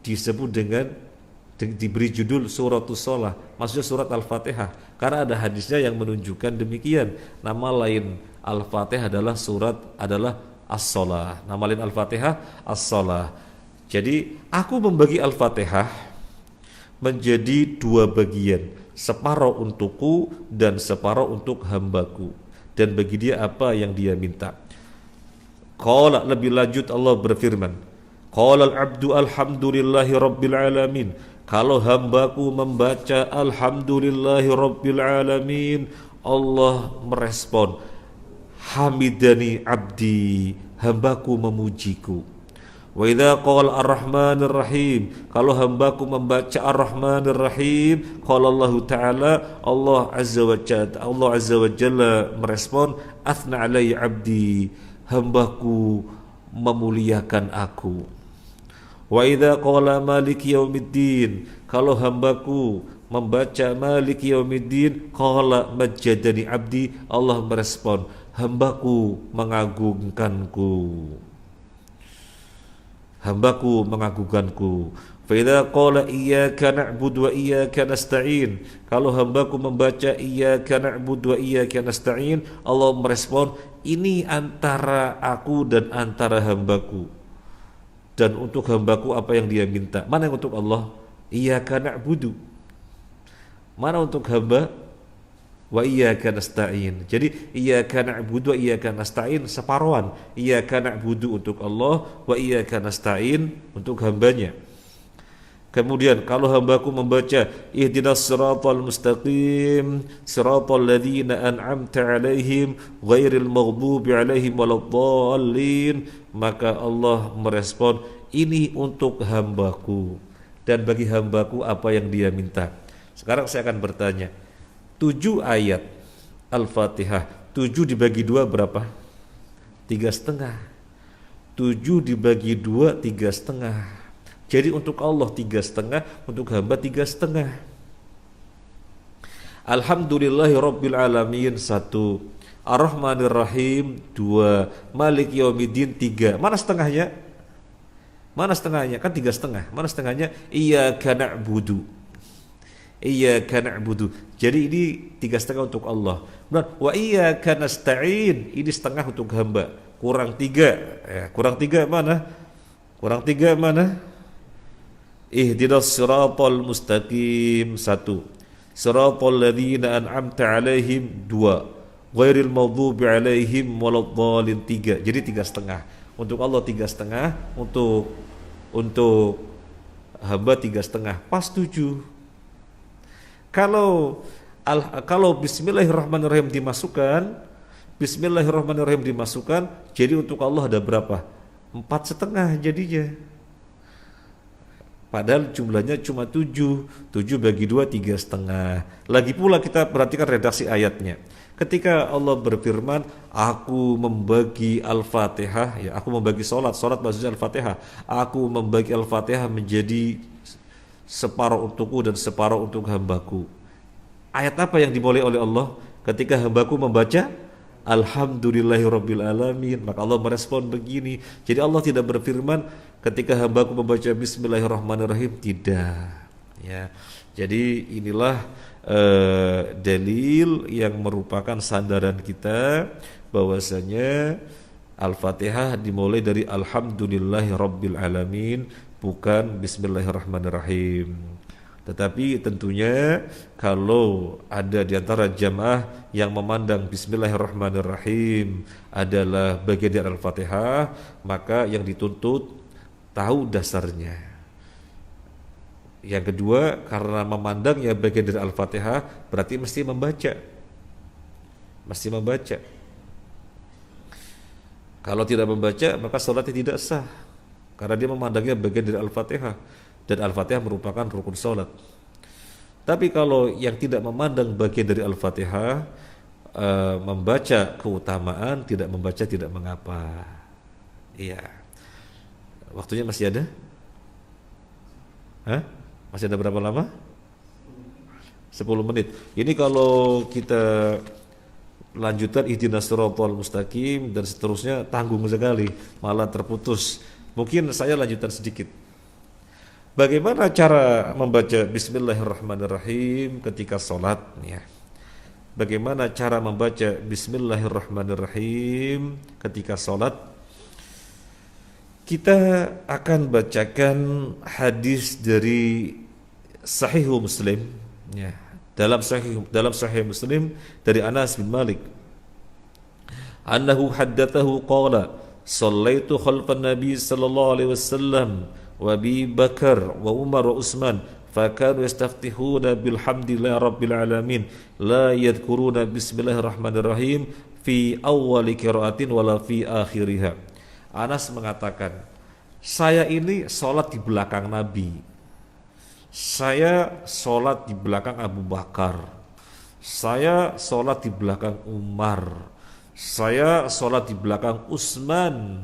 disebut dengan, diberi judul Suratus Shalah, maksudnya surat Al-Fatihah, karena ada hadisnya yang menunjukkan demikian. Nama lain Al-Fatihah adalah As-Shalah. Nama lain Al-Fatihah As-Shalah. Jadi aku membagi Al-Fatihah menjadi 2 bagian, separuh untukku dan separuh untuk hambaku, dan bagi dia apa yang dia minta. Qala, lebih lanjut Allah berfirman, qala al-abdu alhamdulillahi rabbil alamin. Kalau hambaku membaca alhamdulillahi rabbil alamin, Allah merespon, hamidani abdi, hambaku memujiku. Wa idza qala ar-rahmanir rahim, kalau hambaku membaca ar-rahmanir rahim, qala Allah taala, Allah azza wa jalla merespon, athna alayya abdi, hambaku memuliakan aku. Wa idza qala maliki yaumiddin, kalau hambaku membaca maliki yaumiddin, qala majjadani abdi, Allah merespon, hambaku mengagungkanku, hambaku mengagungkanku. Fa idza qala iyyaka na'budu wa iyyaka nasta'in, kalau hambaku membaca iyyaka na'budu wa iyyaka nasta'in, Allah merespon, ini antara aku dan antara hambaku, dan untuk hambaku apa yang dia minta. Mana yang untuk Allah? Iyyaka na'budu. Mana untuk hamba? Wa iyyaka nasta'in. Jadi iyyaka na'budu wa iyyaka nasta'in separuhan. Iyyaka na'budu untuk Allah, wa iyyaka nasta'in untuk hambanya. Kemudian kalau hambaku membaca ihdinas siratal mustaqim siratal ladzina an'amta 'alaihim ghairil maghdubi 'alaihim waladdallin, maka Allah merespon, ini untuk hambaku dan bagi hambaku apa yang dia minta. Sekarang saya akan bertanya, 7 ayat Al-Fatihah, 7 dibagi 2 berapa? 3,5. 7 dibagi 2, 3,5. Jadi untuk Allah 3,5, untuk hamba 3,5. Alhamdulillahi rabbil alamin 1, Ar-Rahmanir Rahim 2, Malik Yaumiddin 3. Mana setengahnya? Mana setengahnya? Kan 3,5. Mana setengahnya? Iyyaka na'budu. Iyyaka na'budu. Jadi ini 3,5 untuk Allah. Benar. Wa iyyaka nasta'in. Ini setengah untuk hamba. Kurang 3. Ya, kurang 3 mana? Kurang 3 mana? Ihdinas siratal mustaqim 1. Siratal ladzina an'amta 'alaihim 2. Ghairil maghdubi 'alaihim waladdallin 3. Jadi 3,5. Untuk Allah 3,5, untuk hamba 3,5. Pas 7. Kalau Bismillahirrahmanirrahim dimasukkan, jadi untuk Allah ada berapa? 4,5 jadinya. Padahal jumlahnya cuma 7. 7 bagi 2 3,5. Lagi pula kita perhatikan redaksi ayatnya. Ketika Allah berfirman, aku membagi Al-Fatihah, ya, aku membagi salat maksudnya Al-Fatihah. Aku membagi Al-Fatihah menjadi separuh untukku dan separuh untuk hambaku. Ayat apa yang dimulai oleh Allah? Ketika hambaku membaca Alhamdulillahirabbil alamin, maka Allah merespon begini. Jadi Allah tidak berfirman ketika hambaku membaca Bismillahirrahmanirrahim, tidak. Ya, jadi inilah dalil yang merupakan sandaran kita bahwasanya Al-Fatihah dimulai dari Alhamdulillahirabbil alamin, bukan Bismillahirrahmanirrahim. Tetapi tentunya kalau ada di antara jamaah yang memandang Bismillahirrahmanirrahim adalah bagian dari Al-Fatihah, maka yang dituntut tahu dasarnya. Yang kedua, karena memandangnya bagian dari Al-Fatihah, berarti mesti membaca. Kalau tidak membaca, maka salatnya tidak sah, karena dia memandangnya bagian dari Al-Fatihah, dan Al-Fatihah merupakan rukun salat. Tapi kalau yang tidak memandang bagian dari Al-Fatihah, membaca keutamaan, tidak membaca tidak mengapa. Iya. Waktunya masih ada? Hah? Masih ada berapa lama? 10 menit. Ini kalau kita lanjutan ihdinas siratal mustaqim dan seterusnya tanggung sekali, malah terputus. Mungkin saya lanjutan sedikit. Bagaimana cara membaca Bismillahirrahmanirrahim ketika sholat? Ya. Bagaimana cara membaca Bismillahirrahmanirrahim ketika sholat? Kita akan bacakan hadis dari Sahih Muslim, ya. Dalam Sahih Muslim dari Anas bin Malik, annahu haddathahu qala shallaitu khalfan nabi sallallahu alaihi wasallam wa Abi Bakar wa Umar wa Utsman fakanu yastaftihuna bilhamdillahi rabbil alamin la yadhkuruna bismillahirrahmanirrahim fi awwali qiraatin wala fi akhiriha. Anas mengatakan, saya ini sholat di belakang Nabi, saya sholat di belakang Abu Bakar, saya sholat di belakang Umar, saya sholat di belakang Utsman,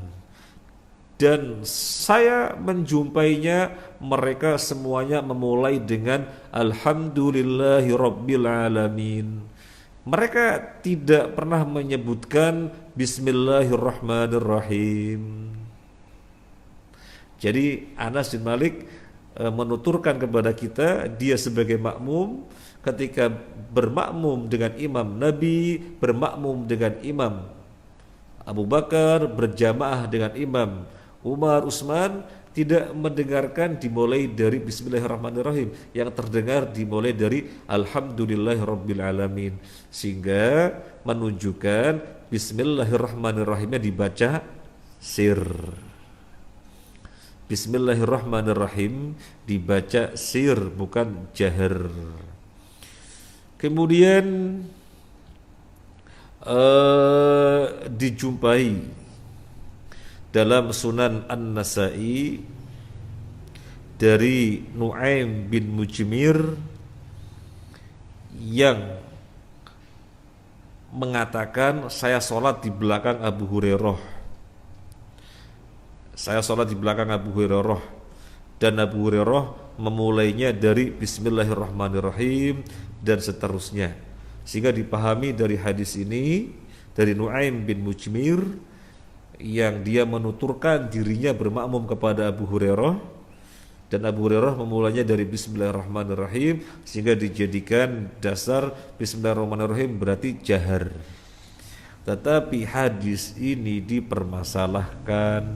dan saya menjumpainya mereka semuanya memulai dengan Alhamdulillahi Rabbil Alamin. Mereka tidak pernah menyebutkan Bismillahirrahmanirrahim. Jadi Anas bin Malik menuturkan kepada kita, dia sebagai makmum ketika bermakmum dengan imam Nabi, bermakmum dengan imam Abu Bakar, berjamaah dengan imam Umar, Utsman, tidak mendengarkan dimulai dari Bismillahirrahmanirrahim, yang terdengar dimulai dari Alhamdulillahirabbil alamin, sehingga menunjukkan Bismillahirrahmanirrahimnya dibaca sir. Bismillahirrahmanirrahim dibaca sir, bukan jahar. Kemudian dijumpai dalam Sunan An-Nasa'i dari Nu'aim bin Mujmir yang mengatakan, saya sholat di belakang Abu Hurairah. Saya sholat di belakang Abu Hurairah, dan Abu Hurairah memulainya dari Bismillahirrahmanirrahim dan seterusnya. Sehingga dipahami dari hadis ini dari Nu'aim bin Mujmir yang dia menuturkan dirinya bermakmum kepada Abu Hurairah, dan Abu Hurairah memulainya dari Bismillahirrahmanirrahim, sehingga dijadikan dasar Bismillahirrahmanirrahim berarti jahar. Tetapi hadis ini dipermasalahkan.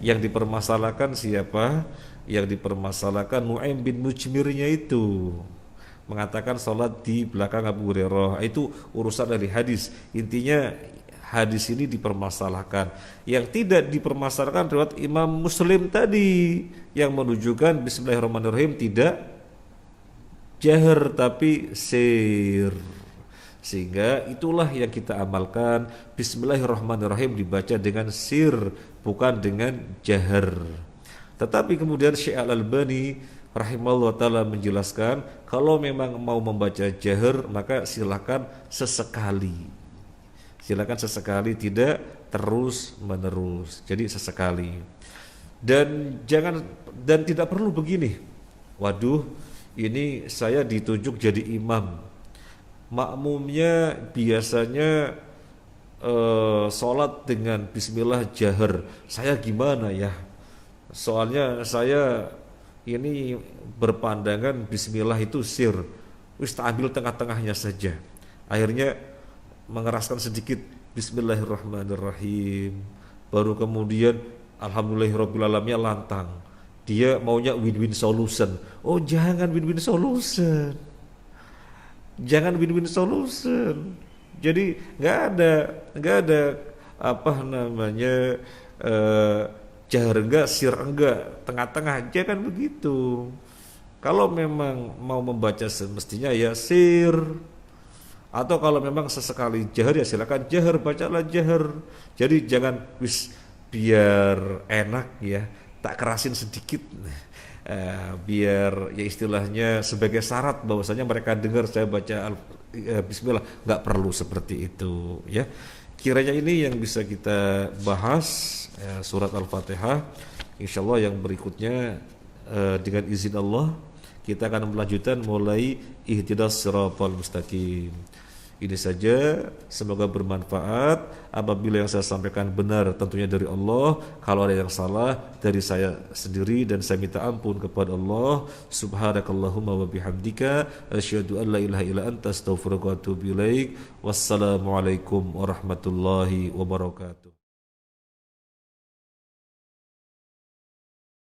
Yang dipermasalahkan siapa? Yang dipermasalahkan Nu'aim bin Mujmirnya itu, mengatakan sholat di belakang Abu Hurairah. Itu urusan dari hadis. Intinya hadis ini dipermasalahkan. Yang tidak dipermasalahkan riwayat Imam Muslim tadi yang menunjukkan Bismillahirrahmanirrahim tidak jahar tapi sir. Sehingga itulah yang kita amalkan, Bismillahirrahmanirrahim dibaca dengan sir, bukan dengan jahar. Tetapi kemudian Syekh Al-Albani rahimahullah ta'ala menjelaskan, kalau memang mau membaca jahar maka silakan sesekali. Silakan sesekali, tidak terus menerus. Jadi sesekali. Dan tidak perlu begini. Waduh, ini saya ditunjuk jadi imam. Makmumnya biasanya sholat dengan bismillah jahar. Saya gimana ya? Soalnya saya ini berpandangan bismillah itu sir. Wis tak ambil tengah-tengahnya saja. Akhirnya mengeraskan sedikit Bismillahirrahmanirrahim, baru kemudian Alhamdulillahirrabbilalamin lantang. Dia maunya win-win solution. Oh, jangan win-win solution, jangan win-win solution. Jadi nggak ada apa namanya jahar enggak, sir enggak, tengah-tengah, jangan begitu. Kalau memang mau membaca semestinya ya sir, atau kalau memang sesekali jahar ya silakan jahar, bacalah jahar. Jadi jangan biar enak ya, tak kerasin sedikit, biar ya istilahnya sebagai syarat bahwasanya mereka dengar saya baca bismillah. Nggak perlu seperti itu ya. Kiranya ini yang bisa kita bahas surat Al-Fatihah. Insyaallah yang berikutnya dengan izin Allah kita akan melanjutkan mulai ihdinas siratal mustaqim. Ini saja, semoga bermanfaat. Apabila yang saya sampaikan benar tentunya dari Allah, kalau ada yang salah dari saya sendiri dan saya minta ampun kepada Allah. Subhanakallahumma wa bihamdika asyhadu an la ilaha illa anta astaghfiruka wa atubu ilaik. Wassalamualaikum warahmatullahi wabarakatuh.